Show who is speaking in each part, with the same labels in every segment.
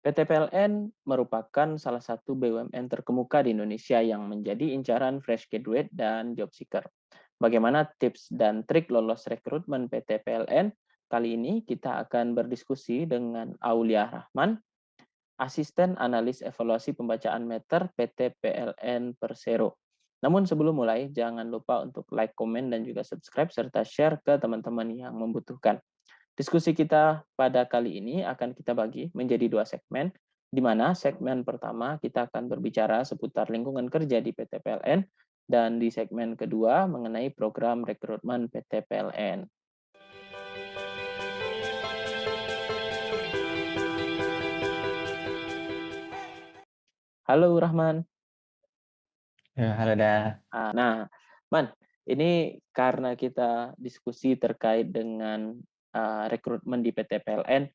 Speaker 1: PT PLN merupakan salah satu BUMN terkemuka di Indonesia yang menjadi incaran fresh graduate dan job seeker. Bagaimana tips dan trik lolos rekrutmen PT PLN? Kali ini kita akan berdiskusi dengan Aulia Rahman, Asisten Analis Evaluasi Pembacaan Meter PT PLN Persero. Namun sebelum mulai, jangan lupa untuk like, komen, dan juga subscribe, serta share ke teman-teman yang membutuhkan. Diskusi kita pada kali ini akan kita bagi menjadi dua segmen, di mana segmen pertama kita akan berbicara seputar lingkungan kerja di PT PLN, dan di segmen kedua mengenai program rekrutmen PT PLN. Halo Rahman.
Speaker 2: Ya, halo dah.
Speaker 1: Nah, Man, ini karena kita diskusi terkait dengan rekrutmen di PT PLN,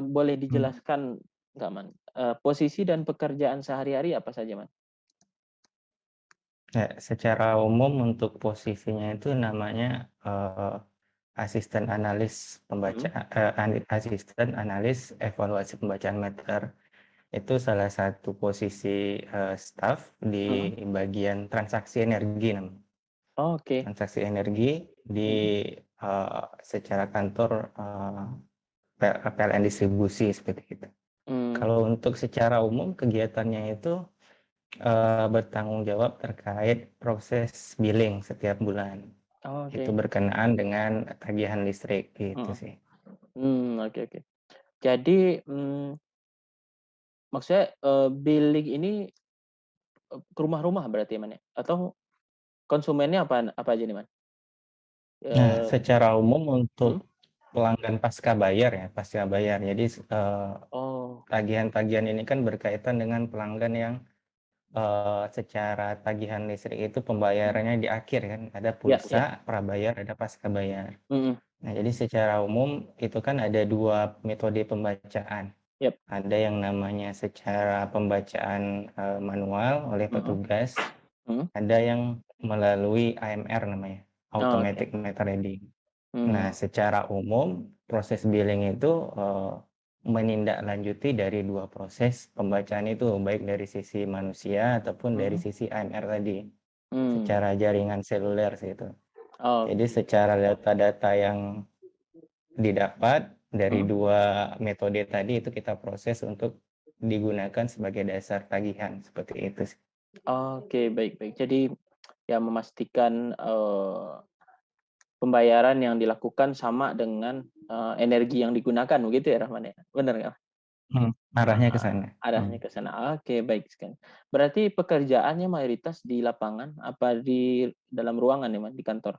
Speaker 1: boleh dijelaskan nggak, Man? Posisi dan pekerjaan sehari-hari apa saja, Man?
Speaker 2: Ya, secara umum untuk posisinya itu namanya asisten analis asisten analis evaluasi pembacaan meter. Itu salah satu posisi staff di bagian transaksi energi namanya.
Speaker 1: Oh, oke.
Speaker 2: Transaksi energi di secara kantor PLN distribusi seperti itu. Kalau untuk secara umum kegiatannya itu bertanggung jawab terkait proses billing setiap bulan.
Speaker 1: Oh,
Speaker 2: Itu
Speaker 1: oke.
Speaker 2: berkenaan dengan tagihan listrik gitu
Speaker 1: Mm.
Speaker 2: sih.
Speaker 1: Oke, oke. Jadi, maksudnya billing ini ke rumah-rumah berarti, Man, ya? Atau konsumennya apa aja nih, Man?
Speaker 2: Nah,
Speaker 1: Eh,
Speaker 2: secara umum
Speaker 1: hmm?
Speaker 2: untuk pelanggan pasca bayar ya, pasca bayar. Jadi
Speaker 1: Oh,
Speaker 2: tagihan-tagihan ini kan berkaitan dengan pelanggan yang secara tagihan listrik itu pembayarannya di akhir kan, ada
Speaker 1: ya, ya.
Speaker 2: pulsa, prabayar, ada pasca bayar.
Speaker 1: Mm-mm.
Speaker 2: Nah, jadi secara umum itu kan ada dua metode pembacaan.
Speaker 1: Yep.
Speaker 2: Ada yang namanya secara pembacaan manual oleh
Speaker 1: Mm-mm.
Speaker 2: petugas,
Speaker 1: Mm.
Speaker 2: ada yang melalui AMR namanya,
Speaker 1: Oh, oke.
Speaker 2: Automatic Meter Reading. Nah,
Speaker 1: Hmm.
Speaker 2: secara umum proses billing itu menindaklanjuti dari dua proses pembacaan itu, baik dari sisi manusia ataupun dari
Speaker 1: Hmm.
Speaker 2: sisi AMR tadi,
Speaker 1: Hmm.
Speaker 2: secara jaringan seluler sih itu.
Speaker 1: Oh,
Speaker 2: Jadi secara data-data yang didapat dari
Speaker 1: hmm.
Speaker 2: dua metode tadi itu kita proses untuk digunakan sebagai dasar tagihan seperti itu sih.
Speaker 1: Oke, baik-baik. Jadi ya memastikan pembayaran yang dilakukan sama dengan energi yang digunakan, begitu ya, Rahman, ya? Benar nggak?
Speaker 2: Arahnya ke sana.
Speaker 1: Arahnya ke sana. Oke, baik sekali. Berarti pekerjaannya mayoritas di lapangan apa di dalam ruangan nih, Man, di kantor?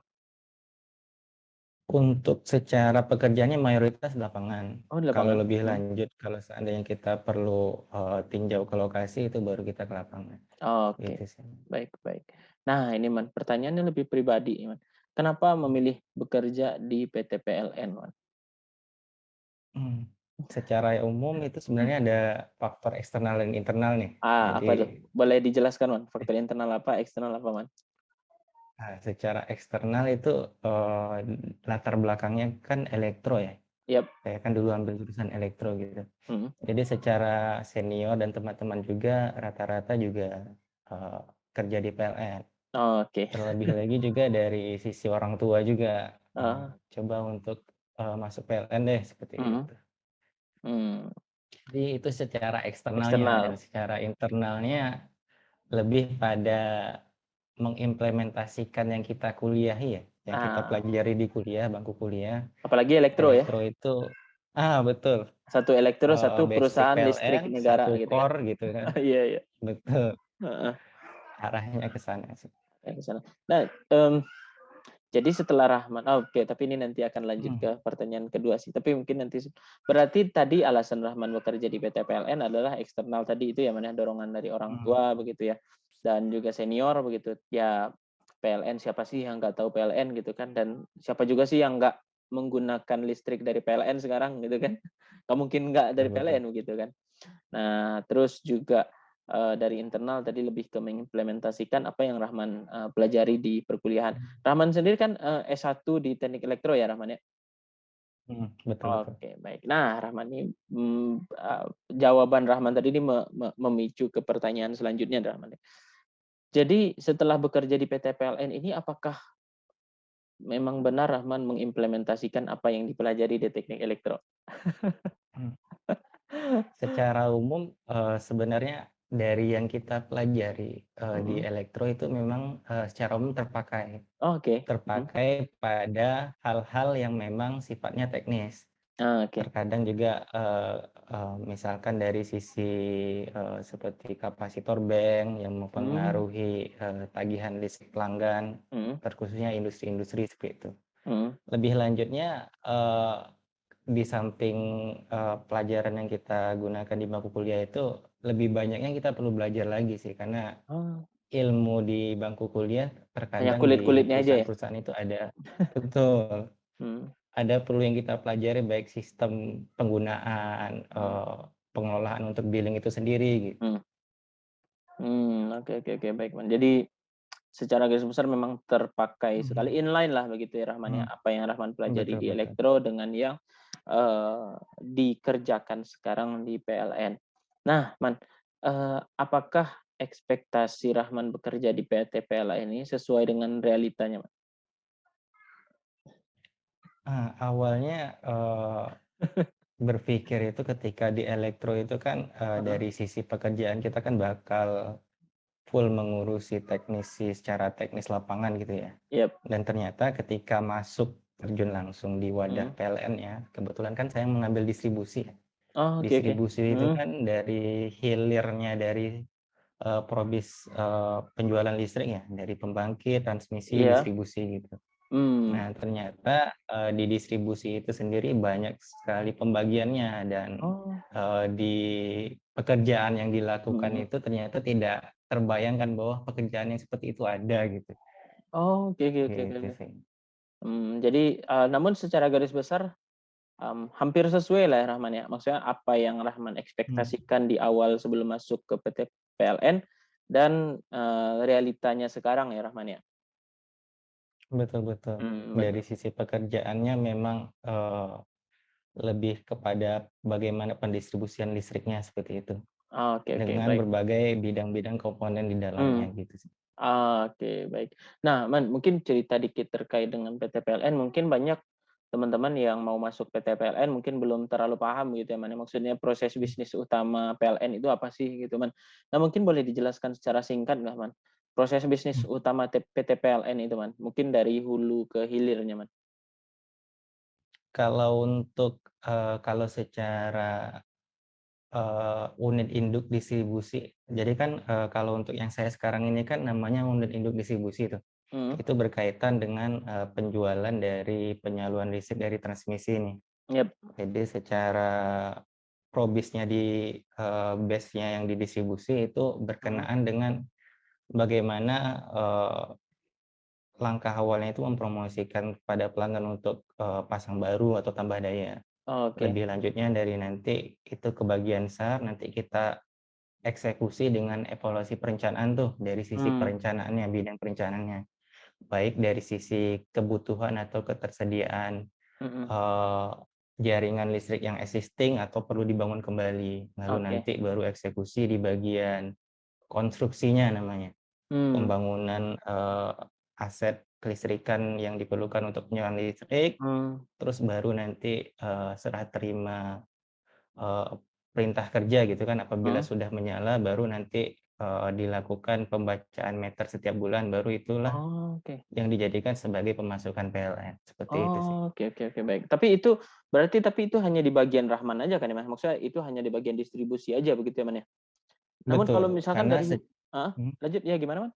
Speaker 2: Untuk secara pekerjaannya mayoritas lapangan.
Speaker 1: Oh, di
Speaker 2: Kalau
Speaker 1: lapangan.
Speaker 2: lebih lanjut, kalau seandainya kita perlu tinjau ke lokasi, itu baru kita ke lapangan.
Speaker 1: Oke,
Speaker 2: Gitu sih.
Speaker 1: baik-baik. Nah, ini, Man, pertanyaannya lebih pribadi, Man. Kenapa memilih bekerja di PT PLN, Man?
Speaker 2: Hmm. Secara umum itu
Speaker 1: Hmm.
Speaker 2: sebenarnya ada faktor eksternal dan internal nih. Jadi
Speaker 1: Apa tuh? Boleh dijelaskan, Man? Faktor internal apa, eksternal apa, Man?
Speaker 2: secara eksternal itu latar belakangnya kan elektro ya.
Speaker 1: Yap.
Speaker 2: Saya kan dulu ambil jurusan elektro gitu.
Speaker 1: Hmm.
Speaker 2: Jadi secara senior dan teman-teman juga rata-rata juga eh, kerja di PLN.
Speaker 1: Oke.
Speaker 2: Terlebih lagi juga dari sisi orang tua juga
Speaker 1: Ah,
Speaker 2: coba untuk masuk PLN deh seperti
Speaker 1: hmm.
Speaker 2: itu.
Speaker 1: Hmm.
Speaker 2: Jadi itu secara eksternalnya dan
Speaker 1: Eksternal.
Speaker 2: secara internalnya lebih pada mengimplementasikan yang kita kuliahi ya, yang kita
Speaker 1: Ah,
Speaker 2: pelajari di kuliah, bangku kuliah.
Speaker 1: apalagi elektro ya.
Speaker 2: Elektro itu betul,
Speaker 1: Satu elektro, satu
Speaker 2: basic
Speaker 1: perusahaan listrik
Speaker 2: PLN,
Speaker 1: negara
Speaker 2: satu
Speaker 1: gitu kan.
Speaker 2: core gitu kan.
Speaker 1: Iya, iya.
Speaker 2: Betul,
Speaker 1: Heeh,
Speaker 2: arahnya ke sana sih.
Speaker 1: ke sana. Nah, jadi setelah Rahman, oke, tapi ini nanti akan lanjut
Speaker 2: Hmm,
Speaker 1: ke pertanyaan kedua sih. Tapi mungkin nanti berarti tadi alasan Rahman bekerja di PT PLN adalah eksternal tadi itu ya, mana dorongan dari orang
Speaker 2: hmm,
Speaker 1: tua begitu ya, dan juga senior begitu. Ya PLN, siapa sih yang nggak tahu PLN gitu kan, dan siapa juga sih yang nggak menggunakan listrik dari PLN sekarang gitu kan. Nggak mungkin nggak
Speaker 2: betul
Speaker 1: dari
Speaker 2: betul.
Speaker 1: PLN begitu kan. Nah, terus juga dari internal tadi lebih ke mengimplementasikan apa yang Rahman pelajari di perkuliahan. Rahman sendiri kan S1 di Teknik Elektro ya, Rahman ya?
Speaker 2: Betul betul.
Speaker 1: Oke, baik. Nah, Rahman ini jawaban Rahman tadi ini memicu ke pertanyaan selanjutnya, Rahman. Jadi setelah bekerja di PT PLN ini, apakah memang benar Rahman mengimplementasikan apa yang dipelajari di teknik elektro?
Speaker 2: Mmm, secara umum, sebenarnya dari yang kita pelajari, di
Speaker 1: Mhm.
Speaker 2: elektro itu memang, secara umum terpakai.
Speaker 1: Oh, oke. Mhm.
Speaker 2: Terpakai pada hal-hal yang memang sifatnya teknis.
Speaker 1: Ah, oke.
Speaker 2: Terkadang juga, misalkan dari sisi, seperti kapasitor bank yang
Speaker 1: Mmm,
Speaker 2: mempengaruhi, tagihan listrik pelanggan,
Speaker 1: mhm,
Speaker 2: terkhususnya industri-industri seperti itu.
Speaker 1: mhm.
Speaker 2: Lebih lanjutnya, di samping, pelajaran yang kita gunakan di bangku kuliah itu, lebih banyaknya kita perlu belajar lagi sih, karena
Speaker 1: Oh,
Speaker 2: ilmu di bangku kuliah
Speaker 1: hanya
Speaker 2: terkadang di
Speaker 1: kulit-kulitnya aja ya?
Speaker 2: perusahaan-perusahaan itu ada betul,
Speaker 1: Mhm,
Speaker 2: ada perlu yang kita pelajari baik sistem penggunaan,
Speaker 1: mhm,
Speaker 2: pengelolaan untuk billing itu sendiri gitu.
Speaker 1: mhm. Oke, oke, oke, baik, Man. Jadi secara garis besar memang terpakai
Speaker 2: Mhm,
Speaker 1: sekali, inline lah begitu ya Rahman ya,
Speaker 2: mmm,
Speaker 1: apa yang Rahman pelajari
Speaker 2: betul
Speaker 1: di
Speaker 2: betul.
Speaker 1: elektro dengan yang, dikerjakan sekarang di PLN. Nah, Man, apakah ekspektasi Rahman bekerja di PT PLN ini sesuai dengan realitanya, Man?
Speaker 2: Awalnya, berpikir itu ketika di elektro itu kan,
Speaker 1: Heeh,
Speaker 2: dari sisi pekerjaan kita kan bakal full mengurusi teknisi secara teknis lapangan gitu ya.
Speaker 1: iyap,
Speaker 2: Dan ternyata ketika masuk terjun langsung di wadah
Speaker 1: mhm.
Speaker 2: PLN ya, kebetulan kan saya mengambil distribusi ya.
Speaker 1: Oh, oke, oke.
Speaker 2: Distribusi itu
Speaker 1: Mhm,
Speaker 2: kan dari hilirnya dari, penjualan listrik ya, dari pembangkit, transmisi,
Speaker 1: iya,
Speaker 2: distribusi gitu.
Speaker 1: mmm,
Speaker 2: Nah ternyata, di distribusi itu sendiri banyak sekali pembagiannya dan,
Speaker 1: oh,
Speaker 2: di pekerjaan yang dilakukan
Speaker 1: mhm.
Speaker 2: itu ternyata tidak terbayangkan bahwa pekerjaan yang seperti itu ada gitu,
Speaker 1: Oh, oke, oke, oke, oke,
Speaker 2: gitu
Speaker 1: oke.
Speaker 2: sih.
Speaker 1: Jadi, namun secara garis besar, hampir sesuai lah ya Rahman ya, maksudnya apa yang Rahman
Speaker 2: Mmm,
Speaker 1: ekspektasikan di awal sebelum masuk ke PT PLN dan, realitanya sekarang ya Rahman ya?
Speaker 2: betul betul. Dari
Speaker 1: Betul.
Speaker 2: sisi pekerjaannya memang, lebih kepada bagaimana pendistribusian listriknya seperti itu,
Speaker 1: Oke, oke,
Speaker 2: dengan
Speaker 1: baik.
Speaker 2: berbagai bidang-bidang komponen di dalamnya
Speaker 1: Mmm.
Speaker 2: gitu sih.
Speaker 1: Oke, baik. Nah, Man, mungkin cerita dikit terkait dengan PT PLN, mungkin banyak teman-teman yang mau masuk PT PLN mungkin belum terlalu paham gitu ya, Man, ya. Maksudnya proses bisnis utama PLN itu apa sih gitu, Man. Nah, mungkin boleh dijelaskan secara singkat nggak, Man? Proses bisnis
Speaker 2: Mhm.
Speaker 1: utama PT PLN itu, Man. Mungkin dari hulu ke hilirnya, Man.
Speaker 2: Kalau untuk, kalau secara unit induk distribusi. Jadi kan, kalau untuk yang saya sekarang ini kan namanya unit induk distribusi tuh.
Speaker 1: Mhm.
Speaker 2: Itu berkaitan dengan, penjualan dari penyaluran listrik dari transmisi nih.
Speaker 1: Yap.
Speaker 2: Jadi secara probisnya di, base-nya yang didistribusi itu
Speaker 1: Mhm.
Speaker 2: berkenaan dengan bagaimana, langkah awalnya itu mempromosikan kepada pelanggan untuk, pasang baru atau tambah daya.
Speaker 1: Oke.
Speaker 2: Lebih lanjutnya dari nanti itu ke bagian SAR, nanti kita eksekusi dengan evaluasi perencanaan tuh, dari sisi
Speaker 1: Mmm.
Speaker 2: perencanaannya, bidang perencanaannya. Baik dari sisi kebutuhan atau ketersediaan,
Speaker 1: Mhm.
Speaker 2: eee, jaringan listrik yang existing atau perlu dibangun kembali. Lalu
Speaker 1: Oke.
Speaker 2: nanti baru eksekusi di bagian konstruksinya namanya,
Speaker 1: Mmm.
Speaker 2: pembangunan, aset kelistrikan yang diperlukan untuk penyaluran listrik,
Speaker 1: Mmm.
Speaker 2: terus baru nanti, serah terima Eee, perintah kerja gitu kan, apabila
Speaker 1: Mhm.
Speaker 2: sudah menyala baru nanti, dilakukan pembacaan meter setiap bulan, baru itulah
Speaker 1: Oke.
Speaker 2: yang dijadikan sebagai pemasukan PLN, seperti itu sih.
Speaker 1: Oh, oke, oke, oke, baik. Tapi itu hanya di bagian Rahman aja kan ya, Mas? Maksudnya itu hanya di bagian distribusi aja begitu ya, Man, ya? Namun kalau
Speaker 2: Betul,
Speaker 1: misalkan dari heeh,
Speaker 2: mhm,
Speaker 1: lanjut, ya gimana, Man?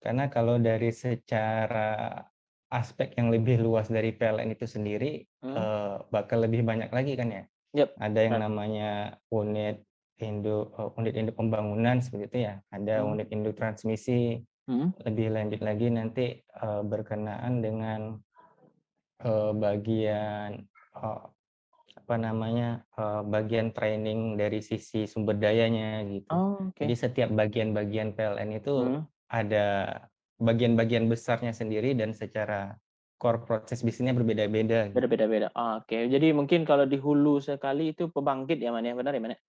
Speaker 2: karena kalau dari secara aspek yang lebih luas dari PLN itu sendiri,
Speaker 1: Mhm,
Speaker 2: bakal lebih banyak lagi kan ya.
Speaker 1: yap,
Speaker 2: Ada yang
Speaker 1: benar.
Speaker 2: namanya unit induk pembangunan seperti itu ya, ada
Speaker 1: Mhm,
Speaker 2: unit induk transmisi.
Speaker 1: mhm.
Speaker 2: Lebih lanjut lagi nanti, berkenaan dengan, bagian, apa namanya, bagian training dari sisi sumber dayanya gitu.
Speaker 1: Oh,
Speaker 2: Jadi
Speaker 1: oke.
Speaker 2: setiap bagian-bagian PLN itu
Speaker 1: Mhm,
Speaker 2: ada bagian-bagian besarnya sendiri dan secara core proses bisnisnya berbeda-beda gitu.
Speaker 1: Beda-beda. Oke, jadi mungkin kalau di hulu sekali itu pembangkit ya, Man, ya? Benar ya, Man, ya?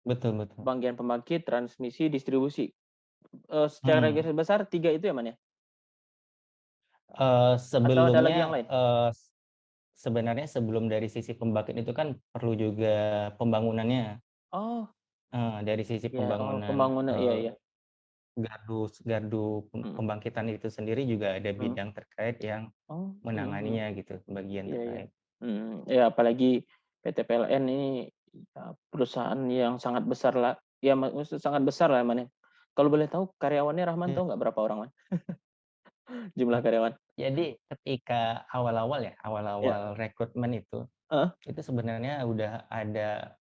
Speaker 2: Betul betul.
Speaker 1: Bagian pembangkit, transmisi, distribusi. Secara
Speaker 2: Mhm.
Speaker 1: garis besar 3 itu ya, Man, ya? Atau ada lagi yang
Speaker 2: Sebelumnya,
Speaker 1: lain?
Speaker 2: sebenarnya sebelum dari sisi pembangkit itu kan perlu juga pembangunannya,
Speaker 1: Oh,
Speaker 2: dari sisi
Speaker 1: ya. Oh,
Speaker 2: pembangunan,
Speaker 1: pembangunan. Iya, iya.
Speaker 2: gardu
Speaker 1: Mhm,
Speaker 2: pembangkitan itu sendiri juga ada
Speaker 1: mhm.
Speaker 2: bidang terkait yang
Speaker 1: Oh, mhm, mhm.
Speaker 2: menanganinya gitu, bagian
Speaker 1: Iya, iya.
Speaker 2: terkait.
Speaker 1: Ya apalagi PT PLN ini, perusahaan yang sangat besar lah, ya maksud sangat besar lah, Man, ya. Kalau boleh tahu karyawannya Rahman
Speaker 2: Iya.
Speaker 1: tahu nggak berapa orang, Man? Jumlah karyawan?
Speaker 2: Jadi ketika awal-awal ya,
Speaker 1: Ya.
Speaker 2: awal-awal rekrutmen
Speaker 1: Heeh.
Speaker 2: itu sebenarnya udah ada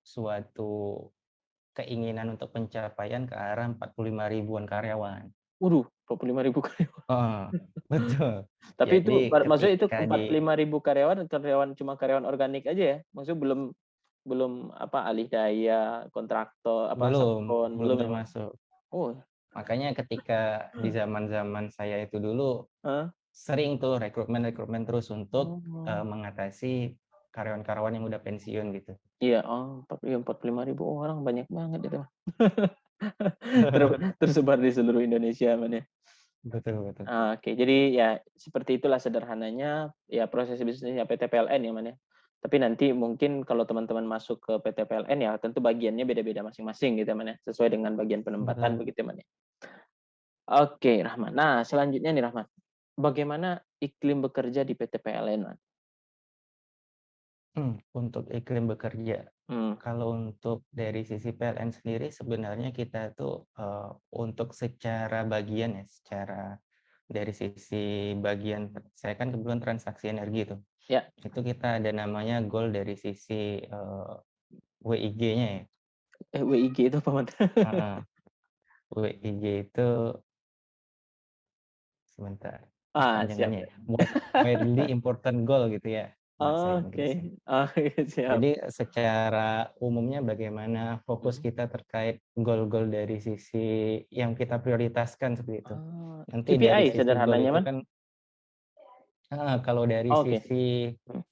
Speaker 2: suatu keinginan untuk pencapaian ke arah 45 ribuan karyawan.
Speaker 1: Waduh, 25.000 karyawan.
Speaker 2: Heeh, betul.
Speaker 1: Tapi itu
Speaker 2: Jadi
Speaker 1: maksudnya itu
Speaker 2: ketika
Speaker 1: 45.000 karyawan, karyawan cuma karyawan organik aja ya? Maksudnya belum belum apa, alih daya, kontraktor, apa, subkon,
Speaker 2: belum
Speaker 1: belum ya, Man?
Speaker 2: termasuk.
Speaker 1: Oh,
Speaker 2: Makanya ketika di zaman-zaman saya itu dulu,
Speaker 1: heeh.
Speaker 2: sering tuh rekrutmen-rekrutmen terus untuk,
Speaker 1: Oh.
Speaker 2: mengatasi karyawan-karyawan yang udah pensiun gitu.
Speaker 1: Iya, oh, 45.000 orang, banyak banget itu. Ter tersebar di seluruh Indonesia, Man, ya.
Speaker 2: Betul betul.
Speaker 1: Oke, jadi ya seperti itulah sederhananya ya proses bisnisnya PT PLN ya, Man, ya. Tapi nanti mungkin kalau teman-teman masuk ke PT PLN ya tentu bagiannya beda-beda masing-masing gitu ya, Man, ya, sesuai dengan bagian penempatan
Speaker 2: Betul.
Speaker 1: begitu ya, Man, ya. Oke, Rahman. Nah, selanjutnya nih, Rahman, bagaimana iklim bekerja di PT PLN, Man?
Speaker 2: Untuk iklim bekerja,
Speaker 1: Hmm,
Speaker 2: kalau untuk dari sisi PLN sendiri sebenarnya kita tuh, untuk secara bagian ya, secara dari sisi bagian saya kan kebetulan transaksi energi tuh,
Speaker 1: ya,
Speaker 2: itu kita ada namanya goal dari sisi, WIG-nya ya,
Speaker 1: WIG itu apa, Man?
Speaker 2: heeh, WIG itu sebentar,
Speaker 1: Siap.
Speaker 2: kepanjangannya ya, Widely Important Goal gitu ya, bahasa
Speaker 1: Oke.
Speaker 2: Inggrisnya.
Speaker 1: Siap.
Speaker 2: Jadi secara umumnya bagaimana fokus
Speaker 1: Mhm.
Speaker 2: kita terkait goal-goal dari sisi yang kita prioritaskan seperti itu. Nanti dari
Speaker 1: KPI
Speaker 2: sisi goal
Speaker 1: sederhananya,
Speaker 2: itu
Speaker 1: Man?
Speaker 2: kan kalau dari
Speaker 1: Oke.
Speaker 2: sisi,
Speaker 1: Mhm.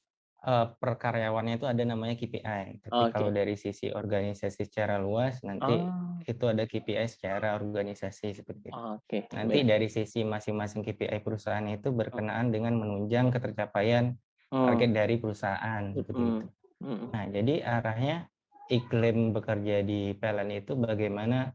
Speaker 2: per karyawannya itu ada namanya KPI, tapi kalau
Speaker 1: Oke.
Speaker 2: dari sisi organisasi secara luas nanti
Speaker 1: Oh,
Speaker 2: itu ada KPI secara organisasi seperti itu.
Speaker 1: oke,
Speaker 2: Nanti
Speaker 1: baik.
Speaker 2: dari sisi masing-masing KPI perusahaan itu
Speaker 1: Mhm.
Speaker 2: berkenaan dengan menunjang ketercapaian
Speaker 1: Mmm,
Speaker 2: target dari perusahaan, seperti itu.
Speaker 1: mhm, mhm,
Speaker 2: Nah, jadi arahnya iklim bekerja di PLN itu bagaimana,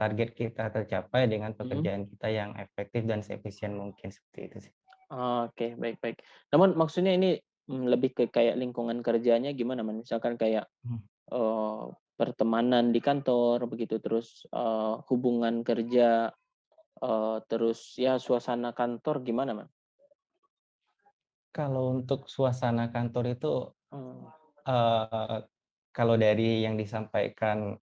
Speaker 2: target kita tercapai dengan
Speaker 1: mhm.
Speaker 2: pekerjaan kita yang efektif dan seefisien mungkin, seperti itu sih.
Speaker 1: Oke, baik, baik. Namun maksudnya ini, lebih ke kayak lingkungan kerjanya gimana, Man? Misalkan kayak,
Speaker 2: Mmm.
Speaker 1: eee, pertemanan di kantor begitu, terus, hubungan kerja, terus ya suasana kantor gimana, Man?
Speaker 2: Kalau untuk suasana kantor itu,
Speaker 1: Mmm,
Speaker 2: eee, kalau dari yang disampaikan,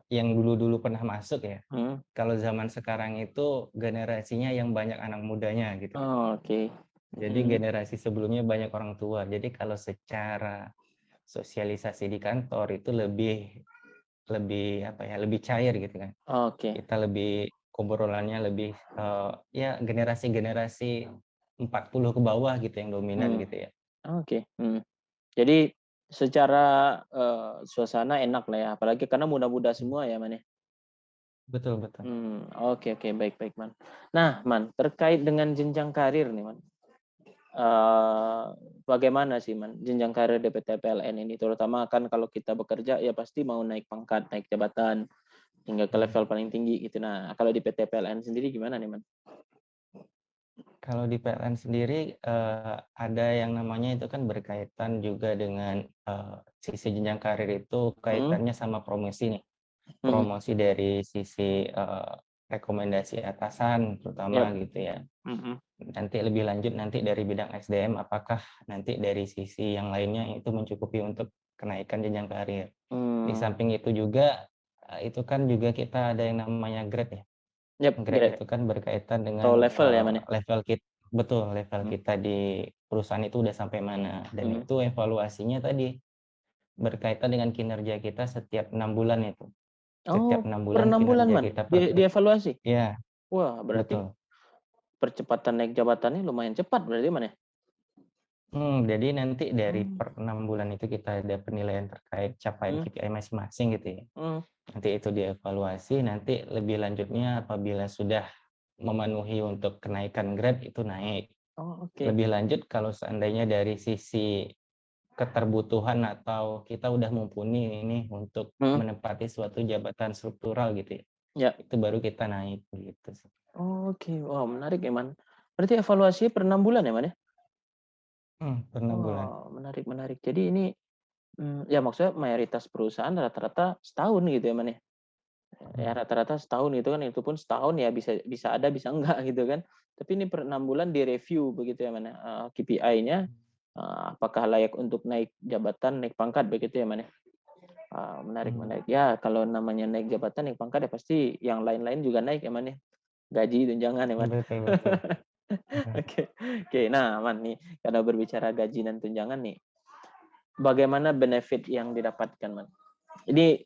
Speaker 2: yang dulu-dulu pernah masuk ya,
Speaker 1: mhm.
Speaker 2: kalau zaman sekarang itu generasinya yang banyak anak mudanya gitu.
Speaker 1: Oke.
Speaker 2: Jadi
Speaker 1: Mhm.
Speaker 2: generasi sebelumnya banyak orang tua. Jadi kalau secara sosialisasi di kantor itu lebih lebih apa ya, lebih cair gitu kan.
Speaker 1: Oke.
Speaker 2: Kita lebih obrolannya lebih, ya generasi-generasi 40 ke bawah gitu yang dominan
Speaker 1: Mmm,
Speaker 2: gitu ya.
Speaker 1: oke, Jadi secara, suasana enak lah ya, apalagi karena muda-muda
Speaker 2: Mmm.
Speaker 1: semua ya, Man, ya?
Speaker 2: Betul betul.
Speaker 1: Oke, oke, baik, baik, Man. Nah, Man, terkait dengan jenjang karir nih, Man, eee, bagaimana sih, Man, jenjang karir di PT PLN ini? Terutama kan kalau kita bekerja ya pasti mau naik pangkat, naik jabatan, hingga ke
Speaker 2: Mhm.
Speaker 1: level paling tinggi gitu. Nah, kalau di PT PLN sendiri gimana nih, Man?
Speaker 2: Kalau di PLN sendiri, ada yang namanya itu kan berkaitan juga dengan, sisi jenjang karir itu
Speaker 1: Mhm,
Speaker 2: kaitannya sama promosi nih.
Speaker 1: mhm,
Speaker 2: Promosi dari sisi, rekomendasi atasan terutama
Speaker 1: yap,
Speaker 2: gitu ya.
Speaker 1: mhm,
Speaker 2: Nanti lebih lanjut nanti dari bidang SDM apakah nanti dari sisi yang lainnya itu mencukupi untuk kenaikan jenjang karir. Di
Speaker 1: mmm,
Speaker 2: samping itu juga, itu kan juga kita ada yang namanya grade ya.
Speaker 1: yap,
Speaker 2: Grade
Speaker 1: grade
Speaker 2: itu kan berkaitan
Speaker 1: atau
Speaker 2: dengan,
Speaker 1: level ya, Man, ya?
Speaker 2: betul, level
Speaker 1: Mhm,
Speaker 2: kita di perusahaan itu udah sampai mana, dan
Speaker 1: mhm.
Speaker 2: itu evaluasinya tadi berkaitan dengan kinerja kita setiap 6 bulan itu.
Speaker 1: Oh,
Speaker 2: Setiap 6
Speaker 1: per
Speaker 2: bulan
Speaker 1: 6 bulan,
Speaker 2: kinerja
Speaker 1: Man,
Speaker 2: kita per
Speaker 1: dievaluasi?
Speaker 2: iya,
Speaker 1: Wah, berarti
Speaker 2: betul.
Speaker 1: percepatan naik jabatannya lumayan cepat berarti, Man, ya?
Speaker 2: Jadi nanti dari
Speaker 1: Mmm,
Speaker 2: per 6 bulan itu kita ada penilaian terkait capaian
Speaker 1: mhm,
Speaker 2: KPI masing-masing gitu ya.
Speaker 1: mhm.
Speaker 2: Nanti itu dievaluasi, nanti lebih lanjutnya apabila sudah memenuhi untuk kenaikan grade itu naik.
Speaker 1: Oh, oke.
Speaker 2: Lebih lanjut kalau seandainya dari sisi keterbutuhan atau kita udah mumpuni ini untuk
Speaker 1: Mhm,
Speaker 2: menempati suatu jabatan struktural gitu ya,
Speaker 1: ya.
Speaker 2: itu baru kita naik gitu sih.
Speaker 1: Oke, wah menarik ya, Man. Berarti evaluasinya per 6 bulan ya, Man, ya?
Speaker 2: Per 6 bulan.
Speaker 1: Oh, menarik menarik. Jadi ini, ya maksudnya mayoritas perusahaan rata-rata setahun gitu ya, Man, ya? Ya
Speaker 2: Mhm,
Speaker 1: rata-rata setahun itu kan, itu pun setahun ya bisa bisa ada bisa enggak gitu kan. Tapi ini per 6 bulan direview begitu ya, Man, ya, KPI-nya, apakah layak untuk naik jabatan, naik pangkat begitu ya, Man, ya? Menarik
Speaker 2: mhm.
Speaker 1: menarik. Ya kalau namanya naik jabatan, naik pangkat ya pasti yang lain-lain juga naik ya, Man, ya? Gaji, tunjangan ya, Man.
Speaker 2: Betul betul. Mhm.
Speaker 1: Oke oke. Nah, Man, nih, karena berbicara gaji dan tunjangan nih, bagaimana benefit yang didapatkan, Man? Ini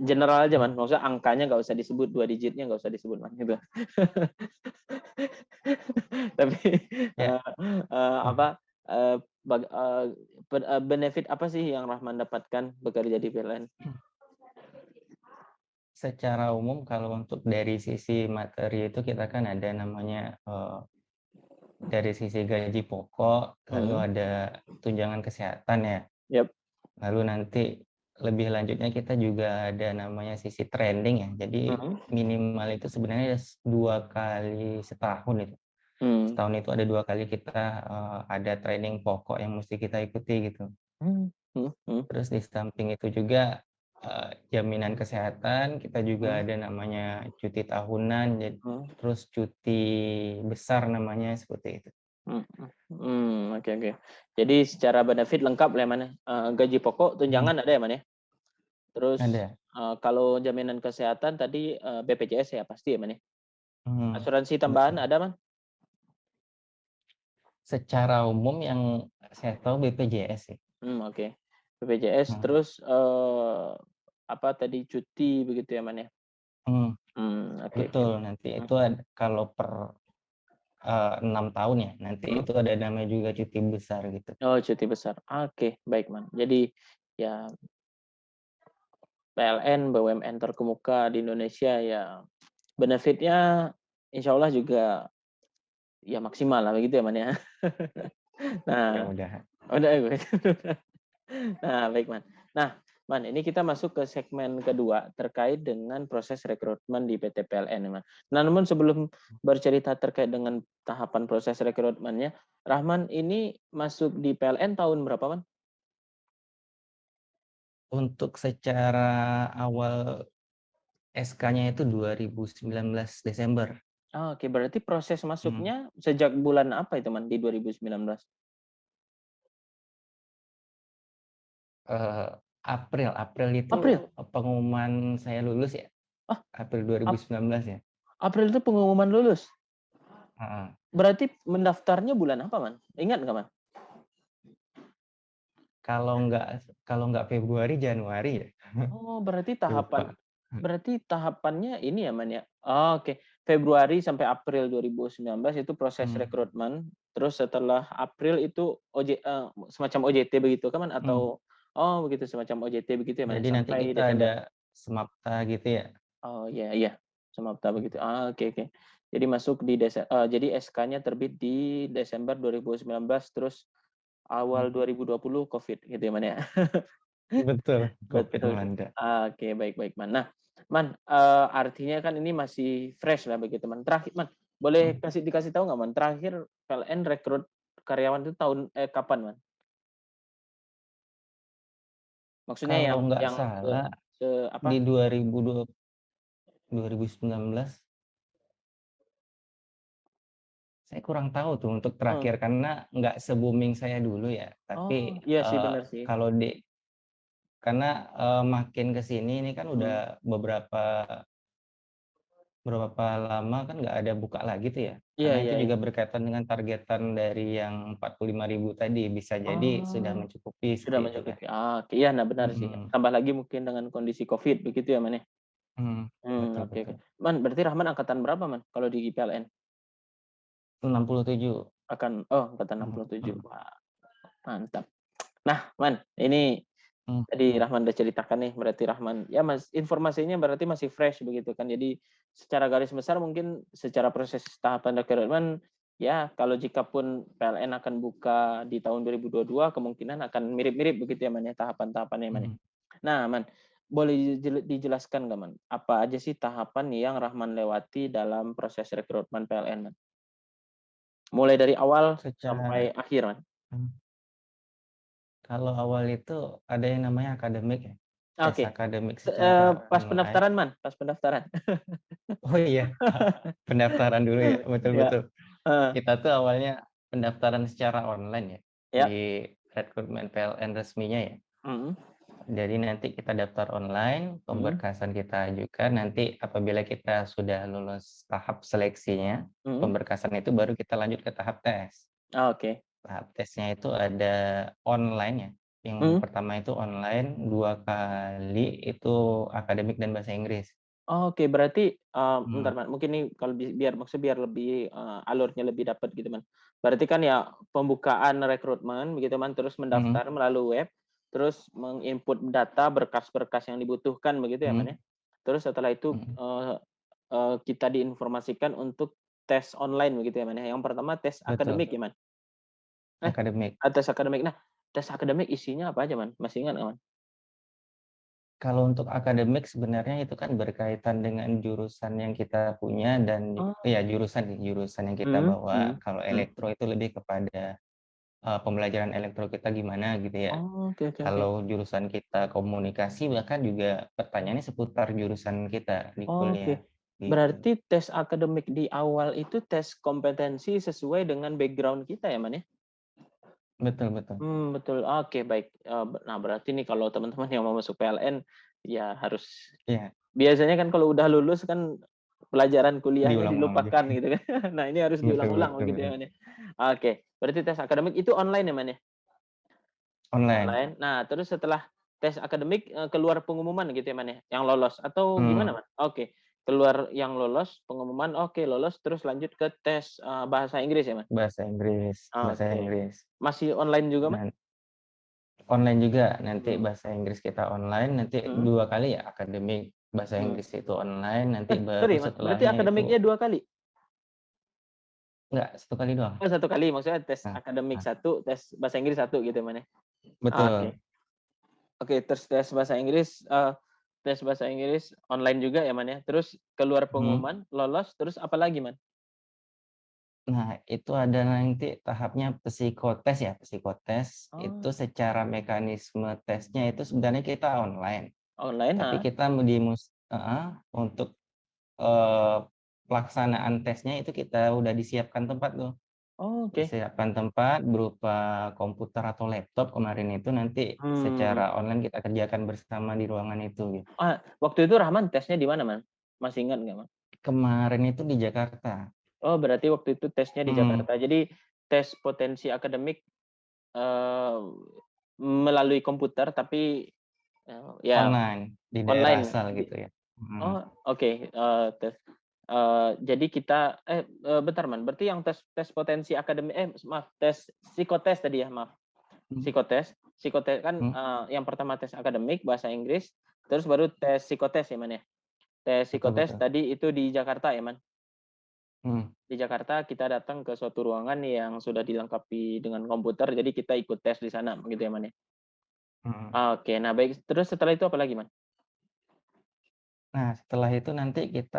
Speaker 1: general aja, Man, maksudnya angkanya nggak usah disebut, 2 digitnya nggak usah disebut, Man, gitu. Tapi,
Speaker 2: Ya, mhm.
Speaker 1: apa, eee, benefit apa sih yang Rahman dapatkan bekerja di PLN?
Speaker 2: Secara umum kalau untuk dari sisi materi itu kita kan ada namanya, dari sisi gaji pokok, lalu
Speaker 1: Mhm,
Speaker 2: ada tunjangan kesehatan ya.
Speaker 1: yap,
Speaker 2: Lalu nanti lebih lanjutnya kita juga ada namanya sisi training ya. Jadi
Speaker 1: mhm,
Speaker 2: minimal itu sebenarnya 2 kali setahun itu.
Speaker 1: mmm,
Speaker 2: Setahun itu ada 2 kali kita, ada training pokok yang mesti kita ikuti gitu.
Speaker 1: mhm mhm,
Speaker 2: Terus di samping itu juga, jaminan kesehatan, kita juga
Speaker 1: mhm,
Speaker 2: ada namanya cuti tahunan,
Speaker 1: mhm,
Speaker 2: terus cuti besar namanya, seperti itu.
Speaker 1: mhm, oke oke. Jadi secara benefit lengkap lah ya, Man, ya, gaji pokok,
Speaker 2: Mhm,
Speaker 1: tunjangan ada ya, Man, ya? Terus,
Speaker 2: ada.
Speaker 1: kalau jaminan kesehatan tadi, BPJS ya pasti ya, Man, ya?
Speaker 2: Mhm,
Speaker 1: Asuransi tambahan
Speaker 2: betul.
Speaker 1: ada, Man?
Speaker 2: Secara umum yang saya tahu BPJS sih.
Speaker 1: Oke. BPJS
Speaker 2: Mhm,
Speaker 1: terus, apa tadi, cuti begitu ya, Man, ya?
Speaker 2: mhm,
Speaker 1: Oke oke.
Speaker 2: betul. Nanti
Speaker 1: Mhm.
Speaker 2: itu kalau per, 6 tahun ya, nanti
Speaker 1: Mhm.
Speaker 2: itu ada namanya juga cuti besar gitu.
Speaker 1: Oh, cuti besar. Oke, baik, Man. Jadi, ya PLN, BUMN terkemuka di Indonesia ya benefit-nya insyaallah juga ya maksimal lah begitu ya, Man, ya? Nah,
Speaker 2: Mudah-mudahan.
Speaker 1: udah nah, baik, Man. Nah, Man, ini kita masuk ke segmen kedua terkait dengan proses rekrutmen di PT PLN nih, Man. Nah, namun sebelum bercerita terkait dengan tahapan proses rekrutmennya, Rahman ini masuk di PLN tahun berapa, Man?
Speaker 2: Untuk secara awal SK-nya itu 2019 Desember.
Speaker 1: Oke, berarti proses
Speaker 2: Mhm.
Speaker 1: masuknya sejak bulan apa itu, Man, di 2019?
Speaker 2: Eee, April April itu
Speaker 1: April?
Speaker 2: pengumuman saya lulus ya,
Speaker 1: Ah,
Speaker 2: April
Speaker 1: ap
Speaker 2: 2019 ya,
Speaker 1: April itu pengumuman lulus?
Speaker 2: heeh.
Speaker 1: Berarti mendaftarnya bulan apa, Man? Ingat nggak, Man?
Speaker 2: Kalau nggak kalau nggak Februari, Januari ya,
Speaker 1: Oh, berarti
Speaker 2: lupa.
Speaker 1: tahapannya ini ya, Man, ya? Oh, oke. Februari sampai April 2019 itu proses
Speaker 2: Mhm,
Speaker 1: rekrutmen, terus setelah April itu semacam OJT begitu kan, Man?
Speaker 2: mhm.
Speaker 1: Atau oh begitu, semacam OJT begitu ya, Man,
Speaker 2: Jadi
Speaker 1: ya?
Speaker 2: nanti
Speaker 1: Sampai
Speaker 2: kita
Speaker 1: Desember?
Speaker 2: ada semapta gitu ya.
Speaker 1: Oh, iya iya, Samapta
Speaker 2: Mhm,
Speaker 1: begitu. Oke oke. Jadi masuk di jadi SK-nya terbit di Desember 2019, terus awal
Speaker 2: mhm.
Speaker 1: 2020 Covid gitu ya, Man, ya?
Speaker 2: Betul, Covid
Speaker 1: Betul.
Speaker 2: melanda.
Speaker 1: Oke, baik baik, Man. Nah, Man, artinya kan ini masih fresh lah begitu, Man. Terakhir, Man, boleh
Speaker 2: Mhm.
Speaker 1: dikasih tahu nggak, Man, terakhir PLN rekrut karyawan itu kapan, Man? Maksudnya
Speaker 2: Kalau
Speaker 1: yang
Speaker 2: nggak
Speaker 1: yang
Speaker 2: salah
Speaker 1: apa?
Speaker 2: di 2019 saya kurang tahu tuh untuk
Speaker 1: Heeh.
Speaker 2: terakhir, karena nggak se-booming saya dulu ya.
Speaker 1: Oh,
Speaker 2: Tapi,
Speaker 1: iya sih, bener sih.
Speaker 2: kalau karena, makin ke sini ini kan udah
Speaker 1: Mhm.
Speaker 2: berapa lama kan nggak ada buka lagi tuh ya.
Speaker 1: Iya
Speaker 2: Karena itu
Speaker 1: iya iya.
Speaker 2: juga berkaitan dengan targetan dari yang 45.000 tadi, bisa jadi sudah
Speaker 1: Oh,
Speaker 2: mencukupi
Speaker 1: sudah
Speaker 2: seperti itu kan.
Speaker 1: mencukupi. Oke, iya, nah benar sih.
Speaker 2: Mhm,
Speaker 1: Tambah lagi mungkin dengan kondisi Covid begitu ya, Man, ya?
Speaker 2: mhm, betul
Speaker 1: Oke oke.
Speaker 2: betul.
Speaker 1: Man, berarti Rahman angkatan berapa, Man, kalau di PLN?
Speaker 2: 67.
Speaker 1: Angkatan
Speaker 2: Mhm
Speaker 1: 67.
Speaker 2: mhm.
Speaker 1: Wah, mantap. Nah, Man, ini
Speaker 2: Mmm,
Speaker 1: tadi Rahman udah ceritakan nih, berarti Rahman ya Mas, informasinya berarti masih fresh begitu kan. Jadi secara garis besar mungkin secara proses tahapan rekrutmen ya kalau jika pun PLN akan buka di tahun 2022 kemungkinan akan mirip-mirip begitu ya Man ya tahapan-tahapannya Man ya.
Speaker 2: mhm.
Speaker 1: Nah Man, boleh dijelaskan nggak Man, apa aja sih tahapan yang Rahman lewati dalam proses rekrutmen PLN Man? Mulai dari awal
Speaker 2: Secara
Speaker 1: sampai akhir Man.
Speaker 2: mmm, kalau awal itu ada yang namanya akademik ya, tes
Speaker 1: Oke,
Speaker 2: akademik secara
Speaker 1: pas
Speaker 2: online.
Speaker 1: pendaftaran Man, pas pendaftaran.
Speaker 2: Oh iya, pendaftaran dulu ya, betul
Speaker 1: Ya,
Speaker 2: betul.
Speaker 1: heeh,
Speaker 2: Kita tuh awalnya pendaftaran secara online ya,
Speaker 1: ya,
Speaker 2: di rekrutmen PLN resminya ya.
Speaker 1: mhm,
Speaker 2: Jadi nanti kita daftar online,
Speaker 1: mhm,
Speaker 2: pemberkasan kita ajukan, nanti apabila kita sudah lulus tahap seleksinya,
Speaker 1: mhm,
Speaker 2: pemberkasan itu baru kita lanjut ke tahap tes.
Speaker 1: oke,
Speaker 2: Tahap tesnya itu ada online ya, yang
Speaker 1: mhm,
Speaker 2: pertama itu online 2 kali itu akademik dan bahasa Inggris.
Speaker 1: oke berarti,
Speaker 2: Mmm,
Speaker 1: bentar Man, mungkin nih kalau biar maksudnya biar lebih, alurnya lebih dapat gitu Man. Berarti kan ya pembukaan rekrutmen begitu Man, terus
Speaker 2: mhm
Speaker 1: mendaftar melalui web, terus menginput data berkas-berkas yang dibutuhkan begitu ya Man ya?
Speaker 2: mhm
Speaker 1: Terus setelah itu,
Speaker 2: mhm,
Speaker 1: kita diinformasikan untuk tes online begitu ya Man ya? Yang pertama tes
Speaker 2: betul,
Speaker 1: akademik ya Man?
Speaker 2: akademik.
Speaker 1: Tes akademik. Nah, tes akademik isinya apa aja, Man? Masih ingat nggak, Man?
Speaker 2: Kalau untuk akademik sebenarnya itu kan berkaitan dengan jurusan yang kita punya dan
Speaker 1: Oh,
Speaker 2: iya jurusan yang kita
Speaker 1: mhm,
Speaker 2: bawa.
Speaker 1: mhm,
Speaker 2: Kalau
Speaker 1: mhm.
Speaker 2: elektro itu lebih kepada, pembelajaran elektro kita gimana gitu ya.
Speaker 1: Oh, oke, oke, oke.
Speaker 2: Kalau jurusan kita komunikasi bahkan juga pertanyaannya seputar jurusan kita di
Speaker 1: Oke.
Speaker 2: kuliah, gitu.
Speaker 1: Berarti tes akademik di awal itu tes kompetensi sesuai dengan background kita ya, Man, ya?
Speaker 2: Betul betul.
Speaker 1: Betul. Oke, baik. Nah, berarti nih kalau teman-teman yang mau masuk PLN, ya harus
Speaker 2: Iya,
Speaker 1: biasanya kan kalau udah lulus kan pelajaran kuliahnya
Speaker 2: diulang-ulang lagi.
Speaker 1: dilupakan gitu kan. Nah, ini harus
Speaker 2: Betul
Speaker 1: diulang-ulang
Speaker 2: betul
Speaker 1: begitu ya,
Speaker 2: betul.
Speaker 1: Man, ya? Oke, berarti tes akademik itu online ya, Man, ya?
Speaker 2: Online.
Speaker 1: Online. Nah, terus setelah tes akademik, keluar pengumuman gitu ya, Man, ya? Yang lolos atau
Speaker 2: Mmm,
Speaker 1: gimana, Man? Oke, keluar yang lolos, pengumuman, oke lolos, terus lanjut ke tes, bahasa Inggris ya, Man?
Speaker 2: bahasa
Speaker 1: Oke.
Speaker 2: Inggris.
Speaker 1: Masih online juga, Man?
Speaker 2: Nah, online juga, nanti
Speaker 1: Mmm,
Speaker 2: bahasa Inggris kita online, nanti
Speaker 1: mhm,
Speaker 2: 2 kali ya akademik, bahasa
Speaker 1: mhm.
Speaker 2: Inggris itu online, nanti baru
Speaker 1: Sorry, Man, berarti
Speaker 2: setelahnya itu
Speaker 1: akademiknya 2 kali?
Speaker 2: enggak, 1 kali doang.
Speaker 1: Oh, 1 kali, maksudnya tes
Speaker 2: Nah
Speaker 1: akademik
Speaker 2: nah,
Speaker 1: satu, tes bahasa Inggris satu gitu ya, Man, ya?
Speaker 2: betul,
Speaker 1: Oke. Oke, terus tes bahasa Inggris online juga ya, Man, ya? Terus keluar
Speaker 2: mhm.
Speaker 1: pengumuman, lolos, terus apa lagi, Man?
Speaker 2: Nah, itu ada nanti tahapnya psikotes ya, psikotes itu
Speaker 1: Oh,
Speaker 2: secara mekanisme tesnya itu sebenarnya kita online,
Speaker 1: online,
Speaker 2: tapi
Speaker 1: heeh.
Speaker 2: kita heeh, untuk, eee, pelaksanaan tesnya itu kita udah disiapkan tempat tuh.
Speaker 1: Oh, oke.
Speaker 2: Disiapkan tempat berupa komputer atau laptop kemarin itu nanti
Speaker 1: Mmm,
Speaker 2: secara online kita kerjakan bersama di ruangan itu gitu.
Speaker 1: waktu itu Rahman tesnya di mana, Man? Masih ingat nggak, Man?
Speaker 2: Kemarin itu di Jakarta.
Speaker 1: Oh, berarti waktu itu tesnya di
Speaker 2: Mhm,
Speaker 1: Jakarta. Jadi tes potensi akademik, eee, melalui komputer tapi, ya
Speaker 2: online di daerah
Speaker 1: online
Speaker 2: asal
Speaker 1: di
Speaker 2: gitu ya. Mhm,
Speaker 1: oh, oke, tes jadi kita bentar, Man, berarti yang tes tes potensi akademik maaf, tes psikotes tadi ya, maaf,
Speaker 2: mhm
Speaker 1: psikotes kan,
Speaker 2: mhm,
Speaker 1: yang pertama tes akademik bahasa Inggris, terus baru tes psikotes ya, Man, ya? Tes
Speaker 2: betul
Speaker 1: psikotes
Speaker 2: betul.
Speaker 1: tadi itu di Jakarta ya, Man?
Speaker 2: Mhm
Speaker 1: Di Jakarta kita datang ke suatu ruangan yang sudah dilengkapi dengan komputer, jadi kita ikut tes di sana begitu ya, Man, ya?
Speaker 2: mhm.
Speaker 1: Oke, nah baik, terus setelah itu apa lagi, Man?
Speaker 2: Nah, setelah itu nanti kita,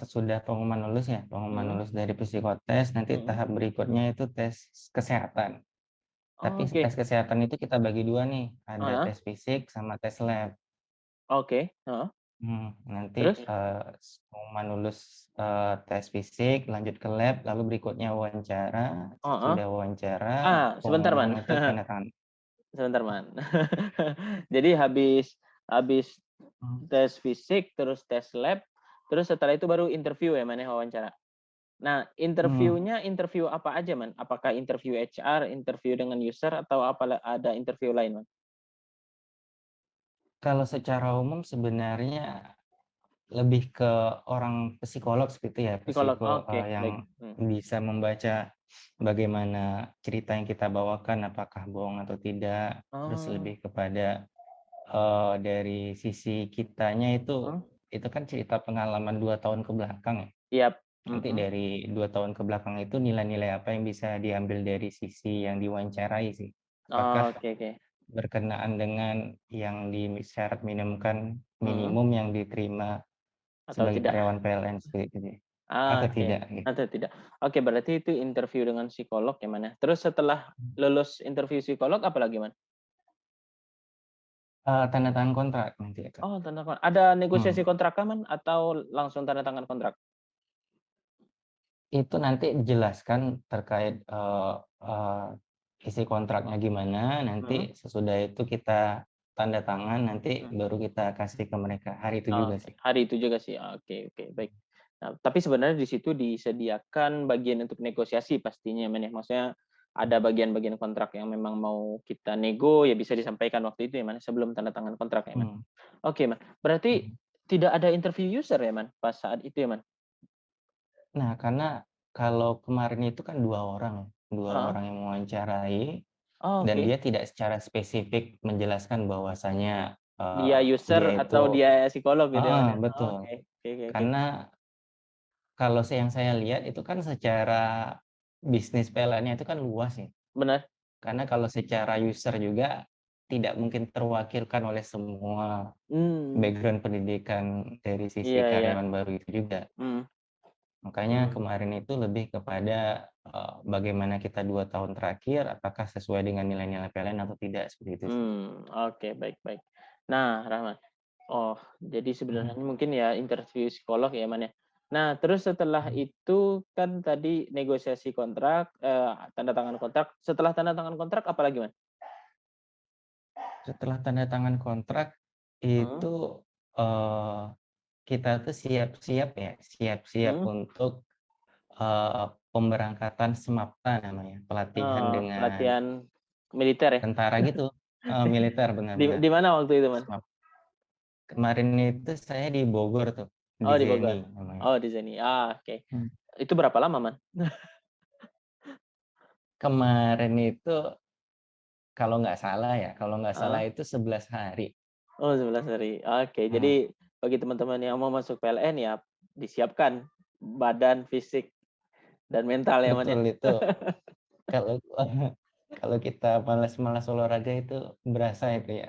Speaker 2: sesudah pengumuman lulus ya, pengumuman
Speaker 1: Mhm,
Speaker 2: lulus dari psikotes, nanti
Speaker 1: mhm.
Speaker 2: tahap berikutnya itu tes kesehatan. Tapi tes
Speaker 1: Oke,
Speaker 2: kesehatan itu kita bagi 2 nih, ada
Speaker 1: heeh,
Speaker 2: tes fisik sama tes lab.
Speaker 1: oke, heeh,
Speaker 2: Nanti,
Speaker 1: terus?
Speaker 2: pengumuman lulus, tes fisik, lanjut ke lab, lalu berikutnya wawancara,
Speaker 1: Heeh.
Speaker 2: sesudah wawancara,
Speaker 1: Sebentar,
Speaker 2: pengumuman
Speaker 1: Man.
Speaker 2: untuk tanda tangan.
Speaker 1: Sebentar, Man. Jadi habis habis
Speaker 2: Mmm,
Speaker 1: tes fisik, terus tes lab, terus setelah itu baru interview ya, Man, ya, wawancara. Nah,
Speaker 2: mhm.
Speaker 1: interviewnya interview apa aja, Man? Apakah interview HR, interview dengan user, atau ada interview lain, Man?
Speaker 2: Kalau secara umum sebenarnya lebih ke orang psikolog seperti ya,
Speaker 1: Psikolog, oke,
Speaker 2: yang
Speaker 1: baik.
Speaker 2: bisa membaca bagaimana cerita yang kita bawakan, apakah bohong atau tidak. Terus
Speaker 1: Oh,
Speaker 2: lebih kepada, dari sisi kitanya
Speaker 1: mhm,
Speaker 2: itu kan cerita pengalaman 2 tahun ke belakang ya.
Speaker 1: iyap,
Speaker 2: Nanti
Speaker 1: mhm.
Speaker 2: dari 2 tahun ke belakang itu nilai-nilai apa yang bisa diambil dari sisi yang diwawancarai sih. Apakah
Speaker 1: Oke, oke.
Speaker 2: berkenaan dengan yang syarat
Speaker 1: Mhm,
Speaker 2: minimum yang diterima
Speaker 1: atau
Speaker 2: sebagai
Speaker 1: tidak?
Speaker 2: karyawan PLN seperti itu sih, atau
Speaker 1: Oke,
Speaker 2: tidak gitu.
Speaker 1: atau tidak. Oke, berarti itu interview dengan psikolog ya, Man, ya. Terus setelah lulus interview psikolog apalagi, Man?
Speaker 2: Tanda tangan kontrak nanti ya, Kak.
Speaker 1: Oh, tanda kon ada negosiasi
Speaker 2: Mmm,
Speaker 1: kontrak kah, Man? Atau langsung tanda tangan kontrak?
Speaker 2: itu nanti dijelaskan terkait, eee, isi kontraknya gimana, nanti
Speaker 1: Mhm,
Speaker 2: sesudah itu kita tanda tangan, nanti
Speaker 1: mhm.
Speaker 2: baru kita kasih ke mereka, hari itu juga
Speaker 1: Oke,
Speaker 2: sih.
Speaker 1: hari itu juga sih. Oke, oke, baik. Nah, tapi sebenarnya di situ disediakan bagian untuk negosiasi pastinya, Man, ya. Maksudnya ada bagian-bagian kontrak yang memang mau kita nego, ya bisa disampaikan waktu itu ya, Man, sebelum tanda tangan kontrak ya, Man.
Speaker 2: Mmm,
Speaker 1: Oke, Man. Berarti
Speaker 2: mhm.
Speaker 1: tidak ada interview user ya, Man, pas saat itu ya, Man?
Speaker 2: Nah, karena kalau kemarin itu kan 2 orang ya, 2
Speaker 1: Heeh.
Speaker 2: orang yang mewawancarai
Speaker 1: Oh,
Speaker 2: dan
Speaker 1: oke.
Speaker 2: dia tidak secara spesifik menjelaskan bahwasanya,
Speaker 1: Dia user
Speaker 2: dia itu
Speaker 1: atau dia psikolog gitu ya,
Speaker 2: heeh,
Speaker 1: Man, ya?
Speaker 2: betul.
Speaker 1: Oke, oke, oke, oke.
Speaker 2: Karena kalau yang saya lihat itu kan secara bisnis PLN-nya itu kan luas ya.
Speaker 1: Benar.
Speaker 2: Karena kalau secara user juga tidak mungkin terwakilkan oleh semua
Speaker 1: Mmm,
Speaker 2: background pendidikan dari sisi
Speaker 1: iya, iya.
Speaker 2: karyawan baru itu juga.
Speaker 1: Mhm,
Speaker 2: Makanya
Speaker 1: mhm,
Speaker 2: kemarin itu lebih kepada, bagaimana kita 2 tahun terakhir, apakah sesuai dengan nilai-nilai PLN atau tidak, seperti itu sih.
Speaker 1: oke, baik, baik. Nah, Rahmat, oh, jadi sebenarnya
Speaker 2: Mhm,
Speaker 1: mungkin ya interview psikolog ya, Man, ya. Nah, terus setelah
Speaker 2: mhm.
Speaker 1: itu kan tadi negosiasi kontrak, tanda tangan kontrak, setelah tanda tangan kontrak apalagi, Man?
Speaker 2: Setelah tanda tangan kontrak,
Speaker 1: Mhm,
Speaker 2: itu, eee, kita tuh siap-siap ya, siap-siap
Speaker 1: mhm.
Speaker 2: untuk, pemberangkatan SMAPTA namanya, pelatihan
Speaker 1: Oh,
Speaker 2: dengan
Speaker 1: pelatihan militer ya?
Speaker 2: tentara gitu, militer, benar benar,
Speaker 1: Di mana waktu itu, Man?
Speaker 2: SMAP. Kemarin itu saya di Bogor tuh, di
Speaker 1: Oh, di
Speaker 2: Zeni
Speaker 1: Bogor.
Speaker 2: namanya.
Speaker 1: Oh, di sini. Ah, oke.
Speaker 2: Mmm.
Speaker 1: Itu berapa lama, Man?
Speaker 2: Kemarin itu kalau nggak salah
Speaker 1: Heeh.
Speaker 2: itu 11 hari.
Speaker 1: Oh, 11 hari. Oke,
Speaker 2: Heeh,
Speaker 1: jadi bagi teman-teman yang mau masuk PLN ya disiapkan badan, fisik, dan mental ya, Man,
Speaker 2: betul
Speaker 1: ya?
Speaker 2: itu kalau kalau kita malas-malas olahraga itu berasa itu ya,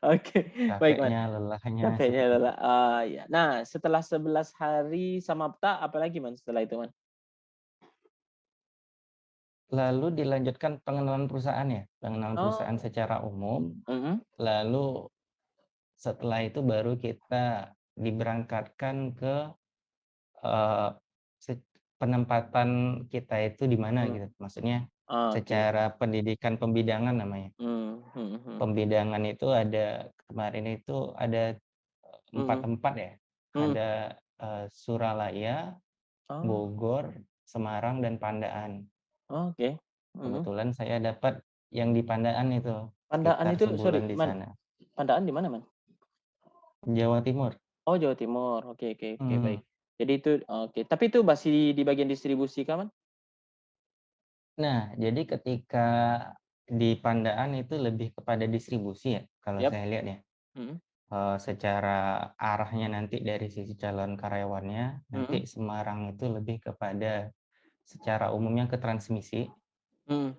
Speaker 1: Oke, baik, Man.
Speaker 2: capeknya, lelahnya,
Speaker 1: Capeknya
Speaker 2: seperti itu.
Speaker 1: adalah iya. Nah, setelah 11 hari samapta, apalagi, Man, setelah itu, Man?
Speaker 2: Lalu dilanjutkan pengenalan perusahaan ya, pengenalan perusahaan
Speaker 1: Oh,
Speaker 2: secara umum,
Speaker 1: mhm,
Speaker 2: lalu setelah itu baru kita diberangkatkan ke, eee, se penempatan kita itu di mana
Speaker 1: mhm.
Speaker 2: gitu. Maksudnya
Speaker 1: Oke.
Speaker 2: secara pendidikan pembidangan namanya.
Speaker 1: Mhm, mhm.
Speaker 2: Pembidangan itu ada kemarin itu ada 4
Speaker 1: Mhm,
Speaker 2: tempat ya,
Speaker 1: mhm.
Speaker 2: ada, Suralaya,
Speaker 1: Oh,
Speaker 2: Bogor, Semarang, dan Pandaan.
Speaker 1: oke. Mhm.
Speaker 2: Kebetulan saya dapat yang di Pandaan itu,
Speaker 1: Pandaan
Speaker 2: sekitar
Speaker 1: itu sorry,
Speaker 2: sebulan di
Speaker 1: Man,
Speaker 2: sana.
Speaker 1: Pandaan di mana, Man?
Speaker 2: Jawa Timur.
Speaker 1: Oh, Jawa Timur. Oke, oke, oke, baik.
Speaker 2: Mhm.
Speaker 1: Jadi itu oke, tapi itu masih di bagian distribusi kah, Man?
Speaker 2: Nah, jadi ketika di Pandaan itu lebih kepada distribusi ya, kalau
Speaker 1: Yap,
Speaker 2: saya lihat ya.
Speaker 1: mhm,
Speaker 2: Secara arahnya nanti dari sisi calon karyawannya, nanti
Speaker 1: mhm,
Speaker 2: Semarang itu lebih kepada secara umumnya ke transmisi.
Speaker 1: mhm,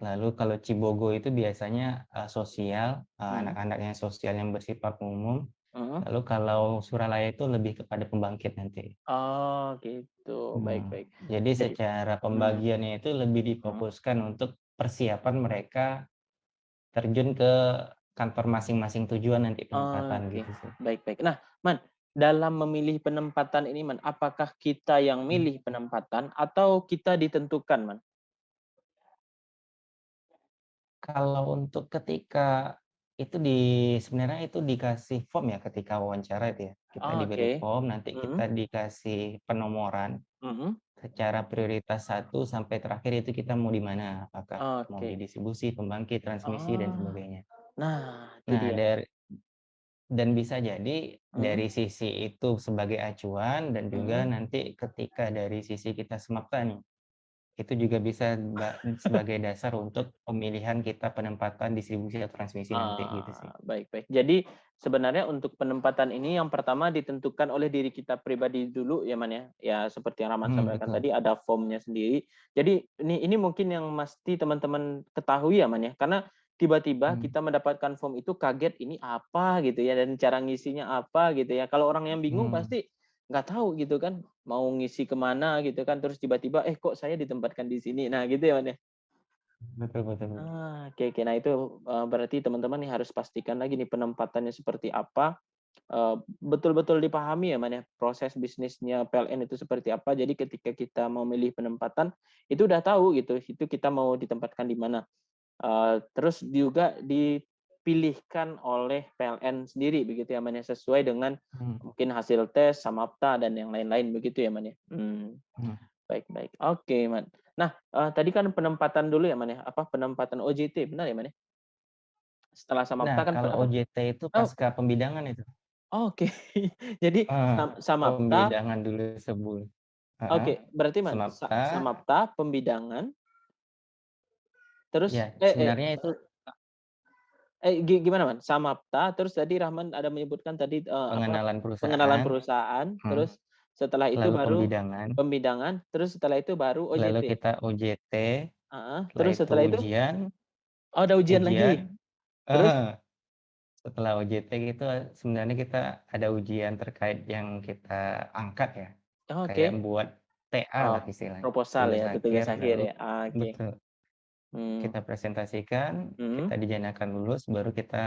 Speaker 2: Lalu kalau Cibogo itu biasanya, sosial,
Speaker 1: mhm.
Speaker 2: anak-anak yang sosial yang bersifat umum.
Speaker 1: Mhm.
Speaker 2: Lalu kalau Suralaya itu lebih kepada pembangkit nanti.
Speaker 1: Oh, gitu. Baik,
Speaker 2: Hmm.
Speaker 1: baik.
Speaker 2: Jadi
Speaker 1: Jadi
Speaker 2: secara
Speaker 1: mhm,
Speaker 2: pembagiannya itu lebih
Speaker 1: mhm.
Speaker 2: difokuskan untuk persiapan mereka terjun ke kantor masing-masing tujuan nanti penempatan
Speaker 1: Oke,
Speaker 2: gitu sih.
Speaker 1: baik, baik. Nah, Man, dalam memilih penempatan ini, Man, apakah kita yang
Speaker 2: Mmm.
Speaker 1: milih penempatan atau kita ditentukan, Man?
Speaker 2: Kalau untuk ketika itu sebenarnya itu dikasih form ya ketika wawancara itu ya. Kita
Speaker 1: Oh,
Speaker 2: diberi
Speaker 1: oke.
Speaker 2: form, nanti kita
Speaker 1: Mhm,
Speaker 2: dikasih penomoran
Speaker 1: mhm.
Speaker 2: secara prioritas 1 sampai terakhir itu kita mau di mana, apakah mau di
Speaker 1: Oke.
Speaker 2: distribusi, pembangkit, transmisi, dan
Speaker 1: Oh,
Speaker 2: sebagainya.
Speaker 1: nah itu
Speaker 2: Nah,
Speaker 1: dia.
Speaker 2: dan bisa jadi
Speaker 1: Mhm,
Speaker 2: dari sisi itu sebagai acuan dan juga
Speaker 1: mhm.
Speaker 2: nanti ketika dari sisi kita semapta nih, itu juga bisa sebagai dasar untuk pemilihan kita penempatan distribusi atau transmisi nanti gitu sih.
Speaker 1: Baik baik. Jadi sebenarnya untuk penempatan ini yang pertama ditentukan oleh diri kita pribadi dulu ya, Man, ya. Ya seperti yang Rahman sampaikan
Speaker 2: Betul.
Speaker 1: tadi ada formnya sendiri. Jadi ini mungkin yang mesti teman-teman ketahui ya, Man, ya. Karena tiba-tiba
Speaker 2: Mmm,
Speaker 1: kita mendapatkan form itu kaget, ini apa gitu ya dan cara ngisinya apa gitu ya. Kalau orang yang bingung
Speaker 2: mhm,
Speaker 1: pasti nggak tahu gitu kan, mau ngisi kemana gitu kan, terus tiba-tiba, kok saya ditempatkan di sini?" Nah gitu ya, Man, ya?
Speaker 2: betul betul betul.
Speaker 1: Oke oke. Nah itu, berarti teman-teman nih harus pastikan lagi nih penempatannya seperti apa, betul-betul dipahami ya, Man, ya, proses bisnisnya PLN itu seperti apa. Jadi ketika kita mau milih penempatan, itu udah tahu gitu, itu kita mau ditempatkan di mana. Terus juga dipilihkan oleh PLN sendiri begitu ya, Man, ya, sesuai dengan
Speaker 2: Mhm
Speaker 1: mungkin hasil tes, Samapta, dan yang lain-lain begitu ya, Man, ya?
Speaker 2: mhm.
Speaker 1: Baik baik. Oke, Man. Nah, tadi kan penempatan dulu ya, Man, ya, apa, penempatan OJT, benar ya, Man, ya? Setelah
Speaker 2: Nah,
Speaker 1: Samapta kan
Speaker 2: kalau
Speaker 1: apa?
Speaker 2: OJT itu
Speaker 1: Oh,
Speaker 2: pasca pembidangan itu.
Speaker 1: oke. Jadi
Speaker 2: Heeh,
Speaker 1: Samapta,
Speaker 2: pembidangan dulu heeh,
Speaker 1: oke, berarti, Man,
Speaker 2: semapta,
Speaker 1: Samapta, pembidangan, terus
Speaker 2: ya sebenarnya itu
Speaker 1: gimana, Man? Samapta, terus tadi Rahman ada menyebutkan tadi, apa,
Speaker 2: pengenalan
Speaker 1: pengenalan
Speaker 2: perusahaan,
Speaker 1: perusahaan,
Speaker 2: mhm,
Speaker 1: terus setelah itu
Speaker 2: lalu
Speaker 1: baru
Speaker 2: pembidangan,
Speaker 1: pembidangan, terus setelah itu baru
Speaker 2: lalu
Speaker 1: OJT?
Speaker 2: kita OJT,
Speaker 1: Heeh,
Speaker 2: setelah
Speaker 1: terus
Speaker 2: itu
Speaker 1: setelah itu?
Speaker 2: ujian
Speaker 1: Oh, ada ujian lagi?
Speaker 2: ujian
Speaker 1: Terus?
Speaker 2: heeh, setelah OJT itu sebenarnya kita ada ujian terkait yang kita angkat ya, kayak
Speaker 1: Oke.
Speaker 2: buat TA
Speaker 1: Oh,
Speaker 2: lah istilahnya,
Speaker 1: proposal
Speaker 2: tugas
Speaker 1: ya, atau
Speaker 2: akhir
Speaker 1: tugas akhir
Speaker 2: lalu
Speaker 1: ya? Oke.
Speaker 2: betul,
Speaker 1: Mmm,
Speaker 2: kita presentasikan,
Speaker 1: mhm.
Speaker 2: kita dinyatakan lulus, baru kita,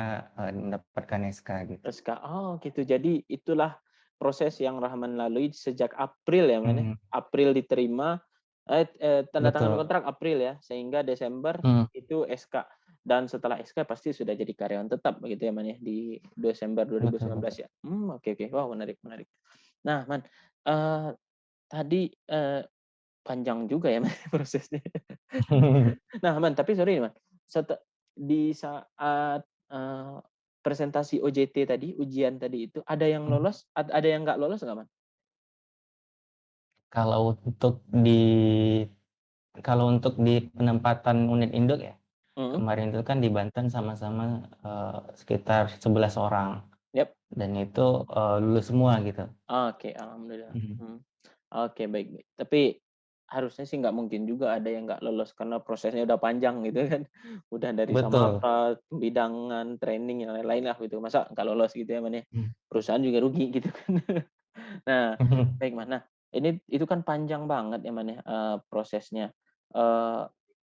Speaker 2: mendapatkan SK gitu.
Speaker 1: SK, oh gitu. Jadi itulah proses yang Rahman lalui sejak April ya, Man, ya?
Speaker 2: Mhm,
Speaker 1: April diterima, tanda tangan
Speaker 2: betul,
Speaker 1: kontrak April ya, sehingga Desember
Speaker 2: mhm,
Speaker 1: itu SK. Dan setelah SK pasti sudah jadi karyawan tetap begitu ya, Man, ya, di Desember
Speaker 2: betul
Speaker 1: 2019
Speaker 2: betul.
Speaker 1: ya? Oke oke. Wow, menarik menarik. Nah, Man, eee, tadi, panjang juga ya, Man, prosesnya. Nah, Man, tapi sorry Man, di saat, presentasi OJT tadi, ujian tadi itu, ada yang
Speaker 2: Mhm.
Speaker 1: lolos, ada yang nggak lolos nggak, Man?
Speaker 2: Kalau untuk di kalau untuk di penempatan unit induk ya,
Speaker 1: Mhm,
Speaker 2: kemarin itu kan di Banten sama-sama, sekitar 11 orang
Speaker 1: yap.
Speaker 2: dan itu, lulus semua gitu.
Speaker 1: Oke, alhamdulillah.
Speaker 2: Mhm.
Speaker 1: Oke, baik baik. Tapi harusnya sih nggak mungkin juga ada yang nggak lolos karena prosesnya udah panjang gitu kan. Udah dari
Speaker 2: Betul.
Speaker 1: samapa, pembidangan, training, yang lain-lain lah gitu. Masa nggak lolos gitu ya, Man, ya?
Speaker 2: Mhm.
Speaker 1: Perusahaan juga rugi gitu kan. Nah, baik, Man. Nah, itu kan panjang banget ya, Man, ya, prosesnya. Eee,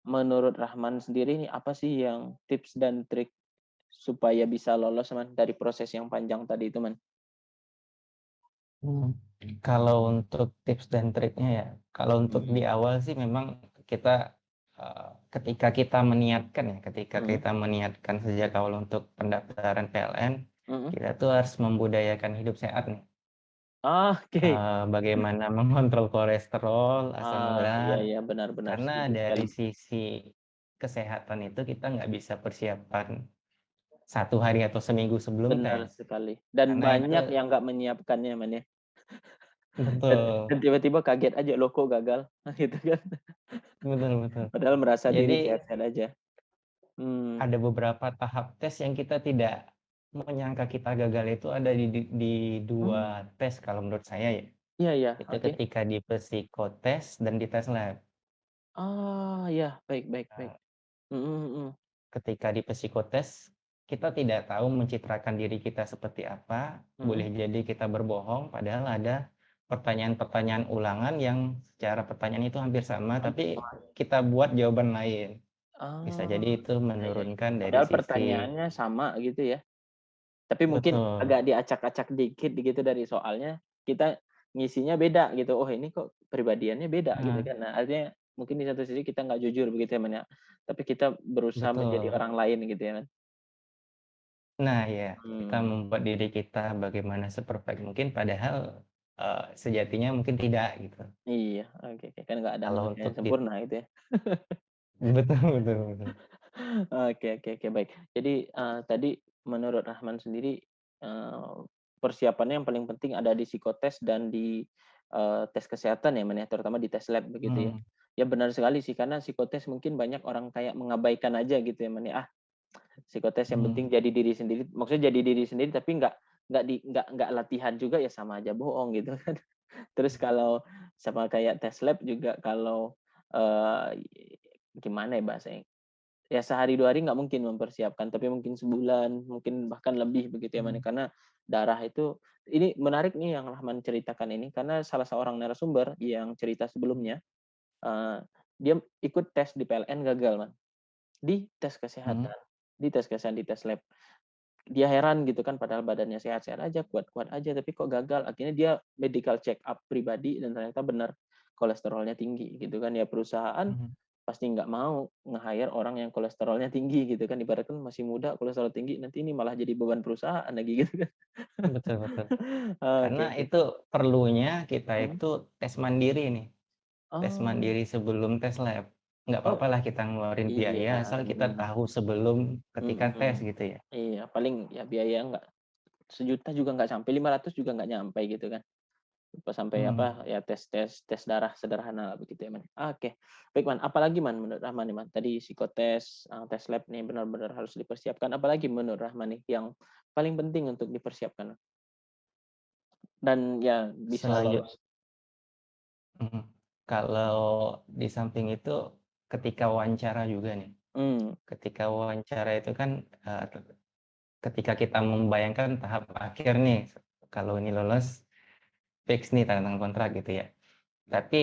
Speaker 1: Menurut Rahman sendiri nih, apa sih yang tips dan trik supaya bisa lolos, Man, dari proses yang panjang tadi itu, Man?
Speaker 2: Mhm. Kalau untuk tips dan triknya ya, kalau untuk di
Speaker 1: Mhm,
Speaker 2: awal sih memang kita, ketika kita meniatkan ya, ketika
Speaker 1: mhm,
Speaker 2: kita meniatkan sejak awal untuk pendaftaran PLN,
Speaker 1: mhm.
Speaker 2: kita tuh harus membudayakan hidup sehat nih.
Speaker 1: Oke.
Speaker 2: Bagaimana mengontrol kolesterol, asam
Speaker 1: Iya
Speaker 2: urat,
Speaker 1: iya, benar benar,
Speaker 2: karena
Speaker 1: setuju sekali.
Speaker 2: dari sisi kesehatan itu kita nggak bisa persiapan 1 hari atau seminggu sebelum
Speaker 1: Benar
Speaker 2: tes,
Speaker 1: sekali. Dan
Speaker 2: karena itu
Speaker 1: banyak yang nggak menyiapkannya, Man, ya. Dan
Speaker 2: betul,
Speaker 1: tiba-tiba kaget aja, "Loh kok gagal?" Gitu kan.
Speaker 2: betul betul.
Speaker 1: Padahal merasa diri
Speaker 2: Jadi
Speaker 1: sehat-sehat aja. Mmm,
Speaker 2: ada beberapa tahap tes yang kita tidak menyangka kita gagal itu ada di
Speaker 1: mmm,
Speaker 2: 2 tes kalau menurut saya ya.
Speaker 1: iya iya,
Speaker 2: Itu
Speaker 1: oke.
Speaker 2: ketika di psikotes dan di tes lab.
Speaker 1: Oh, iya, baik baik baik.
Speaker 2: Eee,
Speaker 1: Mhm mhm.
Speaker 2: ketika di psikotes, kita tidak tahu mencitrakan diri kita seperti apa,
Speaker 1: Mhm.
Speaker 2: boleh jadi kita berbohong padahal ada pertanyaan-pertanyaan ulangan yang secara pertanyaan itu hampir sama,
Speaker 1: Hampir
Speaker 2: tapi
Speaker 1: sama.
Speaker 2: kita buat jawaban lain. Bisa
Speaker 1: Oh,
Speaker 2: jadi itu
Speaker 1: iya iya.
Speaker 2: menurunkan dari
Speaker 1: Padahal
Speaker 2: sisi
Speaker 1: pertanyaannya sama gitu ya, tapi mungkin
Speaker 2: betul,
Speaker 1: agak diacak-acak dikit gitu dari soalnya, kita ngisinya beda gitu, "Oh ini kok kepribadiannya beda," gitu
Speaker 2: heeh,
Speaker 1: kan. Nah, artinya mungkin di satu sisi kita nggak jujur begitu ya, Man, ya, tapi kita berusaha menjadi
Speaker 2: betul.
Speaker 1: orang lain gitu ya, Man.
Speaker 2: Nah ya, kita
Speaker 1: Mmm,
Speaker 2: membuat diri kita bagaimana seperfect mungkin padahal, sejatinya mungkin tidak gitu.
Speaker 1: iya, oke oke, kan nggak ada
Speaker 2: Kalau
Speaker 1: manusia
Speaker 2: untuk
Speaker 1: yang sempurna gitu ya.
Speaker 2: betul betul betul.
Speaker 1: Oke oke oke, baik. Jadi, tadi menurut Rahman sendiri eee, persiapannya yang paling penting ada di psikotes dan di, tes kesehatan ya, Man, ya, terutama di tes lab begitu ya.
Speaker 2: Mhm,
Speaker 1: Ya benar sekali sih, karena psikotes mungkin banyak orang kayak mengabaikan aja gitu ya, Man, ya, "Ah, psikotes yang
Speaker 2: mhm,
Speaker 1: penting jadi diri sendiri," maksudnya jadi diri sendiri tapi nggak latihan juga ya sama aja bohong gitu kan. Terus kalau sama kayak tes lab juga kalau, eee, gimana ya bahasanya, ya sehari 2 hari nggak mungkin mempersiapkan, tapi mungkin sebulan, mungkin bahkan lebih begitu ya, Man,
Speaker 2: mhm,
Speaker 1: karena darah itu ini menarik nih yang Rahman ceritakan ini, karena salah seorang narasumber yang cerita sebelumnya, eee, dia ikut tes di PLN gagal, Man, di tes
Speaker 2: mhm,
Speaker 1: kesehatan, di tes lab. Dia heran gitu kan padahal badannya sehat-sehat aja, kuat-kuat aja, tapi kok gagal. Akhirnya dia medical check up pribadi dan ternyata benar kolesterolnya tinggi gitu kan. Ya perusahaan
Speaker 2: mhm.
Speaker 1: pasti nggak mau nge-hire orang yang kolesterolnya tinggi gitu kan. Ibaratkan masih muda kolesterol tinggi, nanti ini malah jadi beban perusahaan lagi gitu kan.
Speaker 2: Betul betul.
Speaker 1: Oke,
Speaker 2: Karena
Speaker 1: oke.
Speaker 2: itu perlunya kita
Speaker 1: Mhm.
Speaker 2: itu tes mandiri nih, tes
Speaker 1: Oh.
Speaker 2: mandiri sebelum tes lab. Nggak
Speaker 1: Oh,
Speaker 2: papalah kita ngeluarin biaya
Speaker 1: iya
Speaker 2: asal kita
Speaker 1: benar.
Speaker 2: tahu sebelum ketika tes
Speaker 1: Mhm.
Speaker 2: gitu ya.
Speaker 1: Iya, paling ya biaya nggak 1 juta juga nggak sampai, 500 juga nggak nyampe gitu kan. Apa sampai
Speaker 2: Mhm.
Speaker 1: apa, ya tes darah sederhana lah begitu ya, Man. Oke. Baik, Man, apalagi, Man, menurut Rahman nih, Man? Tadi psikotes, tes lab nih benar-benar harus dipersiapkan, apalagi menurut Rahman nih yang paling penting untuk dipersiapkan dan ya bisa
Speaker 2: Selaju
Speaker 1: lolos?
Speaker 2: mhm. Kalau di samping itu ketika wawancara juga nih,
Speaker 1: Mmm,
Speaker 2: ketika wawancara itu kan, ketika kita membayangkan tahap akhir nih, kalau ini lolos, fix nih tanda tangan kontrak gitu ya. Tapi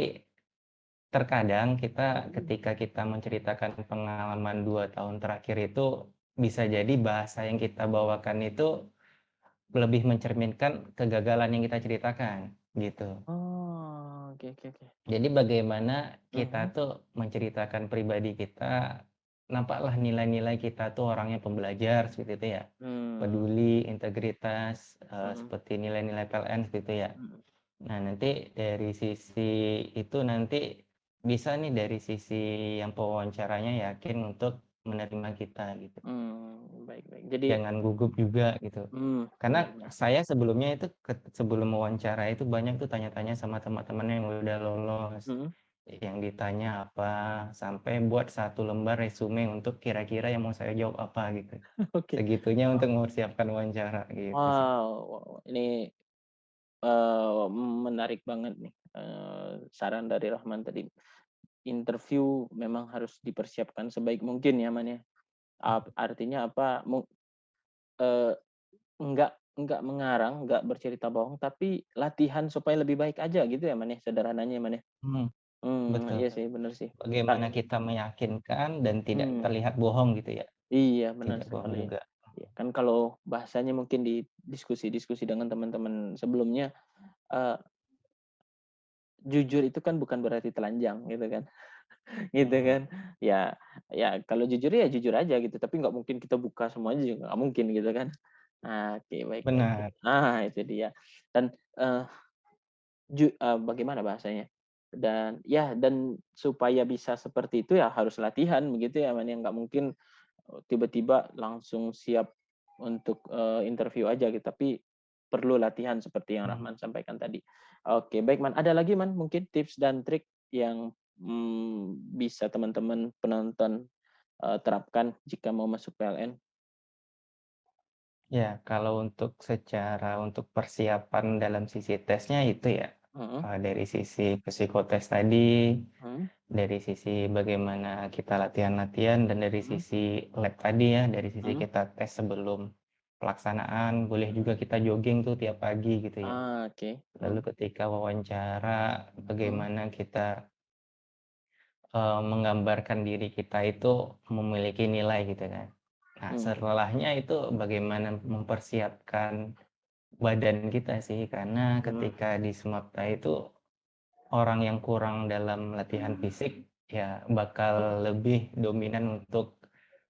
Speaker 2: terkadang kita ketika kita menceritakan pengalaman 2 tahun terakhir itu, bisa jadi bahasa yang kita bawakan itu lebih mencerminkan kegagalan yang kita ceritakan, gitu.
Speaker 1: oh, oke, oke, oke.
Speaker 2: Jadi bagaimana kita
Speaker 1: Mhm,
Speaker 2: tuh menceritakan pribadi kita, nampaklah nilai-nilai kita tuh orangnya pembelajar seperti itu ya,
Speaker 1: mmm,
Speaker 2: peduli, integritas,
Speaker 1: mhm,
Speaker 2: seperti nilai-nilai PLN seperti itu ya.
Speaker 1: mhm,
Speaker 2: Nah, nanti dari sisi itu nanti bisa nih dari sisi yang pewawancaranya yakin untuk menerima kita gitu.
Speaker 1: baik, baik. Jadi
Speaker 2: Jangan gugup juga gitu. Karena
Speaker 1: benar, benar.
Speaker 2: saya sebelumnya itu sebelum mewawancara itu banyak tuh tanya-tanya sama teman-teman yang udah lolos.
Speaker 1: Mhm,
Speaker 2: Yang ditanya apa, sampai buat 1 lembar resume untuk kira-kira yang mau saya jawab apa gitu.
Speaker 1: oke.
Speaker 2: Segitunya untuk mempersiapkan wawancara gitu sih.
Speaker 1: Wow, wow, ini, menarik banget nih, saran dari Rahman tadi. Interview memang harus dipersiapkan sebaik mungkin ya, Man, ya. Artinya apa, eee, enggak mengarang, enggak bercerita bohong, tapi latihan supaya lebih baik aja gitu ya, Man, ya, sederhananya, Man, ya?
Speaker 2: Mhm, betul.
Speaker 1: Iya sih, bener sih.
Speaker 2: Bagaimana kita meyakinkan dan tidak
Speaker 1: Mmm,
Speaker 2: terlihat bohong gitu ya,
Speaker 1: iya benar
Speaker 2: tidak bohong
Speaker 1: sekali.
Speaker 2: juga.
Speaker 1: Iya, kan kalau bahasanya mungkin di diskusi-diskusi dengan teman-teman sebelumnya, eee, jujur itu kan bukan berarti telanjang gitu kan. Gitu
Speaker 2: Mhm,
Speaker 1: kan. Ya ya kalau jujur ya jujur aja gitu, tapi nggak mungkin kita buka semuanya juga nggak mungkin gitu kan. Nah, oke, baik, baik.
Speaker 2: benar,
Speaker 1: Itu dia. Dan, eee, bagaimana bahasanya, dan supaya bisa seperti itu ya harus latihan begitu ya, Man, ya, nggak mungkin, tiba-tiba langsung siap untuk, interview aja gitu, tapi perlu latihan seperti yang
Speaker 2: mhm.
Speaker 1: Rahman sampaikan tadi. Oke, baik, Man, ada lagi, Man, mungkin tips dan trik yang, bisa teman-teman penonton, terapkan jika mau masuk PLN?
Speaker 2: Ya, kalau untuk persiapan dalam sisi tesnya itu ya,
Speaker 1: Mhm,
Speaker 2: dari sisi psikotes tadi,
Speaker 1: mhm,
Speaker 2: dari sisi bagaimana kita latihan-latihan, dan dari
Speaker 1: mhm,
Speaker 2: sisi lab tadi ya, dari sisi
Speaker 1: mhm,
Speaker 2: kita tes sebelum pelaksanaan, boleh juga kita jogging tuh tiap pagi gitu ya.
Speaker 1: oke,
Speaker 2: Lalu ketika wawancara,
Speaker 1: mhm,
Speaker 2: bagaimana kita, menggambarkan diri kita itu memiliki nilai gitu kan. Nah,
Speaker 1: mhm,
Speaker 2: setelahnya itu bagaimana mempersiapkan badan kita sih, karena
Speaker 1: mhm.
Speaker 2: ketika di Smapta itu orang yang kurang dalam latihan fisik ya bakal lebih dominan untuk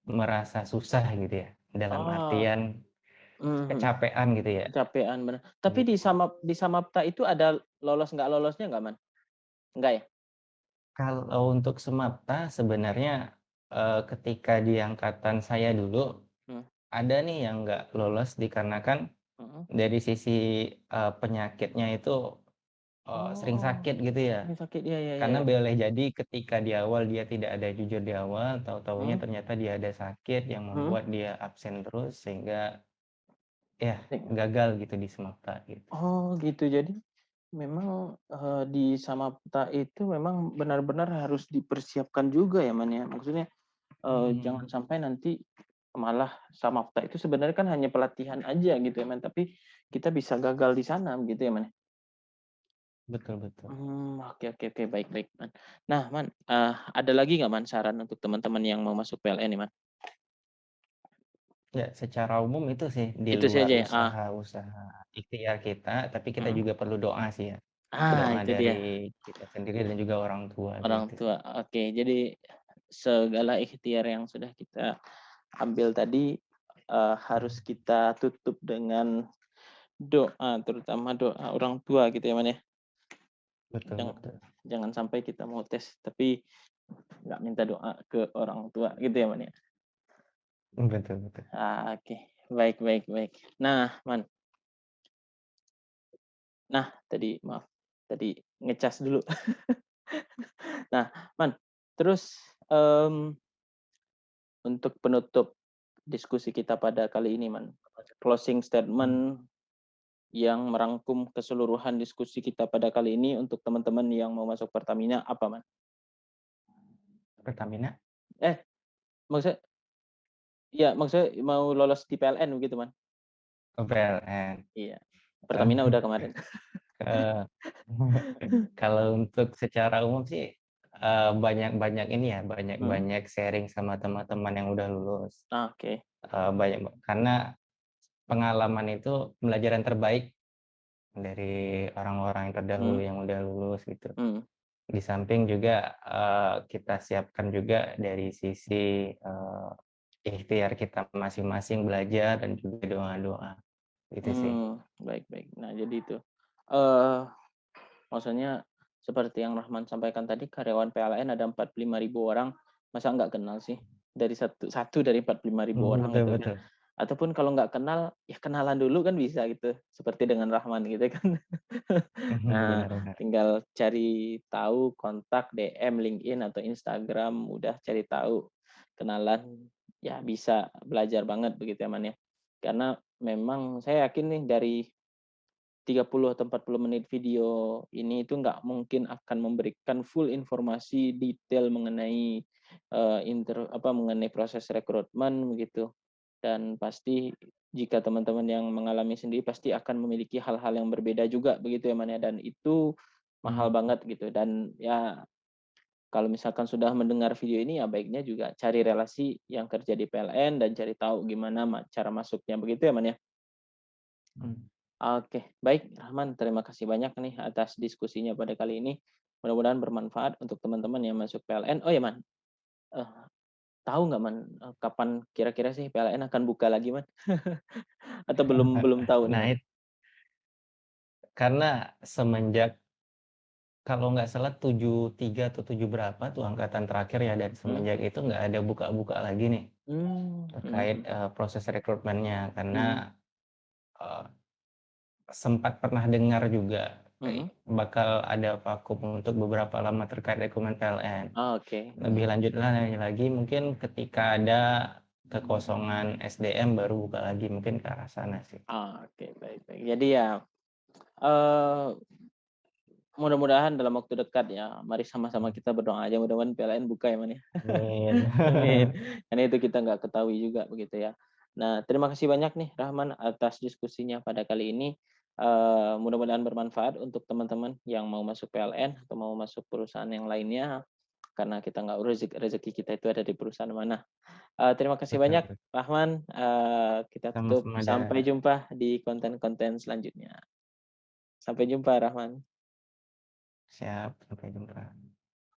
Speaker 2: merasa susah gitu ya, dalam
Speaker 1: Oh,
Speaker 2: artian
Speaker 1: mhm,
Speaker 2: kecapean gitu ya,
Speaker 1: kecapean, bener. Tapi
Speaker 2: gitu.
Speaker 1: di Samapta itu ada lolos nggak lolosnya nggak, Man? Nggak ya?
Speaker 2: Kalau untuk Smapta sebenarnya, ketika di angkatan saya dulu,
Speaker 1: Mmm,
Speaker 2: ada nih yang nggak lolos dikarenakan dari sisi, penyakitnya itu, sering
Speaker 1: Oh,
Speaker 2: sakit gitu ya.
Speaker 1: sering sakit. Iya iya iya
Speaker 2: Karena
Speaker 1: iya.
Speaker 2: boleh jadi ketika di awal dia tidak ada jujur di awal, tahu-tahunya
Speaker 1: Mhm
Speaker 2: ternyata dia ada sakit yang
Speaker 1: mhm.
Speaker 2: membuat dia absen terus sehingga ya
Speaker 1: Sering.
Speaker 2: gagal gitu di semesta gitu.
Speaker 1: Oh gitu. Jadi memang, di Samapta itu memang benar-benar harus dipersiapkan juga ya, Man, ya? Maksudnya, jangan
Speaker 2: Mhm,
Speaker 1: sampai nanti malah Samapta itu sebenarnya kan hanya pelatihan aja gitu ya, Man, tapi kita bisa gagal di sana gitu ya, Man, ya?
Speaker 2: betul betul.
Speaker 1: Oke oke oke, baik baik, Man. Nah, Man, ada lagi nggak, Man, saran untuk teman-teman yang mau masuk PLN nih, Man?
Speaker 2: Ya secara umum itu sih di
Speaker 1: Itu
Speaker 2: luar
Speaker 1: saja ya?
Speaker 2: usaha-usaha ikhtiar kita, tapi kita
Speaker 1: Mhm.
Speaker 2: juga perlu doa sih ya. Doa
Speaker 1: Itu
Speaker 2: dari
Speaker 1: dia,
Speaker 2: kita sendiri dan juga orang tua
Speaker 1: orang
Speaker 2: gitu sih.
Speaker 1: tua. Oke, jadi segala ikhtiar yang sudah kita ambil tadi, harus
Speaker 2: Mhm,
Speaker 1: kita tutup dengan doa, terutama doa orang tua gitu ya, Man, ya?
Speaker 2: betul
Speaker 1: Jangan
Speaker 2: betul.
Speaker 1: jangan sampai kita mau tes, tapi nggak minta doa ke orang tua gitu ya, Man, ya?
Speaker 2: Betul betul.
Speaker 1: Oke. Baik baik baik. Nah, Man, tadi maaf, tadi ngecas dulu. Nah, Man, terus, untuk penutup diskusi kita pada kali ini, Man, closing
Speaker 2: Mhm.
Speaker 1: statement yang merangkum keseluruhan diskusi kita pada kali ini untuk teman-teman yang mau masuk Pertamina apa, Man?
Speaker 2: Pertamina?
Speaker 1: Eh, maksudnya iya, maksudnya mau lolos di PLN begitu, Man?
Speaker 2: Oh PLN.
Speaker 1: Iya,
Speaker 2: Eee,
Speaker 1: Pertamina udah kemarin.
Speaker 2: eee, kalau untuk secara umum sih, banyak-banyak ini ya,
Speaker 1: Mhm,
Speaker 2: banyak-banyak sharing sama teman-teman yang udah lulus.
Speaker 1: oke,
Speaker 2: Karena pengalaman itu pembelajaran terbaik dari orang-orang yang terdahulu
Speaker 1: mmm,
Speaker 2: yang udah lulus gitu.
Speaker 1: mhm,
Speaker 2: Di samping juga, kita siapkan juga dari sisi, ikhtiar kita masing-masing belajar dan juga doa-doa, gitu sih.
Speaker 1: baik baik. Nah, jadi itu, eee, maksudnya seperti yang Rahman sampaikan tadi karyawan PLN ada 45.000 orang, masa nggak kenal sih? Dari satu dari 45.000
Speaker 2: Mhm,
Speaker 1: orang
Speaker 2: betul
Speaker 1: gitu kan ya.
Speaker 2: betul.
Speaker 1: Ataupun kalau nggak kenal, ya kenalan dulu kan bisa gitu, seperti dengan Rahman gitu kan.
Speaker 2: Mhm,
Speaker 1: Nah,
Speaker 2: benar benar.
Speaker 1: tinggal cari tahu, kontak, DM, LinkedIn atau Instagram, udah cari tahu, kenalan, ya bisa belajar banget begitu ya, Man, ya. Karena memang saya yakin nih dari 30 atau 40 menit video ini itu nggak mungkin akan memberikan full informasi detail mengenai, mengenai proses rekrutmen begitu. Dan pasti jika teman-teman yang mengalami sendiri pasti akan memiliki hal-hal yang berbeda juga begitu ya, Man, ya, dan itu mahal
Speaker 2: Mhm,
Speaker 1: banget gitu dan ya kalau misalkan sudah mendengar video ini ya baiknya juga cari relasi yang kerja di PLN dan cari tahu gimana cara masuknya begitu ya, Man, ya?
Speaker 2: mhm.
Speaker 1: Oke, baik Rahman, terima kasih banyak nih atas diskusinya pada kali ini. Mudah-mudahan bermanfaat untuk teman-teman yang masuk PLN. Oh ya, Man, eee, tahu nggak, Man, kapan kira-kira sih PLN akan buka lagi, Man? Atau belum belum tahu nih,
Speaker 2: Nah
Speaker 1: Man?
Speaker 2: karena semenjak kalau nggak salah 73 atau 7 berapa tuh angkatan terakhir ya, dan
Speaker 1: Mhm.
Speaker 2: semenjak itu nggak ada buka-buka lagi nih
Speaker 1: Mhm
Speaker 2: terkait,
Speaker 1: mhm.
Speaker 2: proses rekrutmennya. Karena,
Speaker 1: Mhm
Speaker 2: eee, sempat pernah dengar juga,
Speaker 1: mhm.
Speaker 2: bakal ada vakum untuk beberapa lama terkait rekrutmen PLN.
Speaker 1: Oke,
Speaker 2: Lebih lanjut lagi mungkin ketika ada kekosongan SDM baru buka lagi, mungkin ke arah sana sih.
Speaker 1: oke, baik baik. Jadi ya, eee, mudah-mudahan dalam waktu dekat ya, mari sama-sama kita berdoa aja mudah-mudahan PLN buka ya, Man, ya.
Speaker 2: Amin.
Speaker 1: Amin. Karena itu kita nggak ketahui juga begitu ya. Nah, terima kasih banyak nih Rahman atas diskusinya pada kali ini. Mudah-mudahan bermanfaat untuk teman-teman yang mau masuk PLN atau mau masuk perusahaan yang lainnya, karena kita nggak urus rezeki kita itu ada di perusahaan mana. Terima kasih
Speaker 2: Betul
Speaker 1: banyak
Speaker 2: betul.
Speaker 1: Rahman, kita tutup.
Speaker 2: Sama-sama
Speaker 1: Sampai
Speaker 2: dan
Speaker 1: jumpa di konten-konten selanjutnya. Sampai jumpa Rahman.
Speaker 2: siap, sampai jumpa.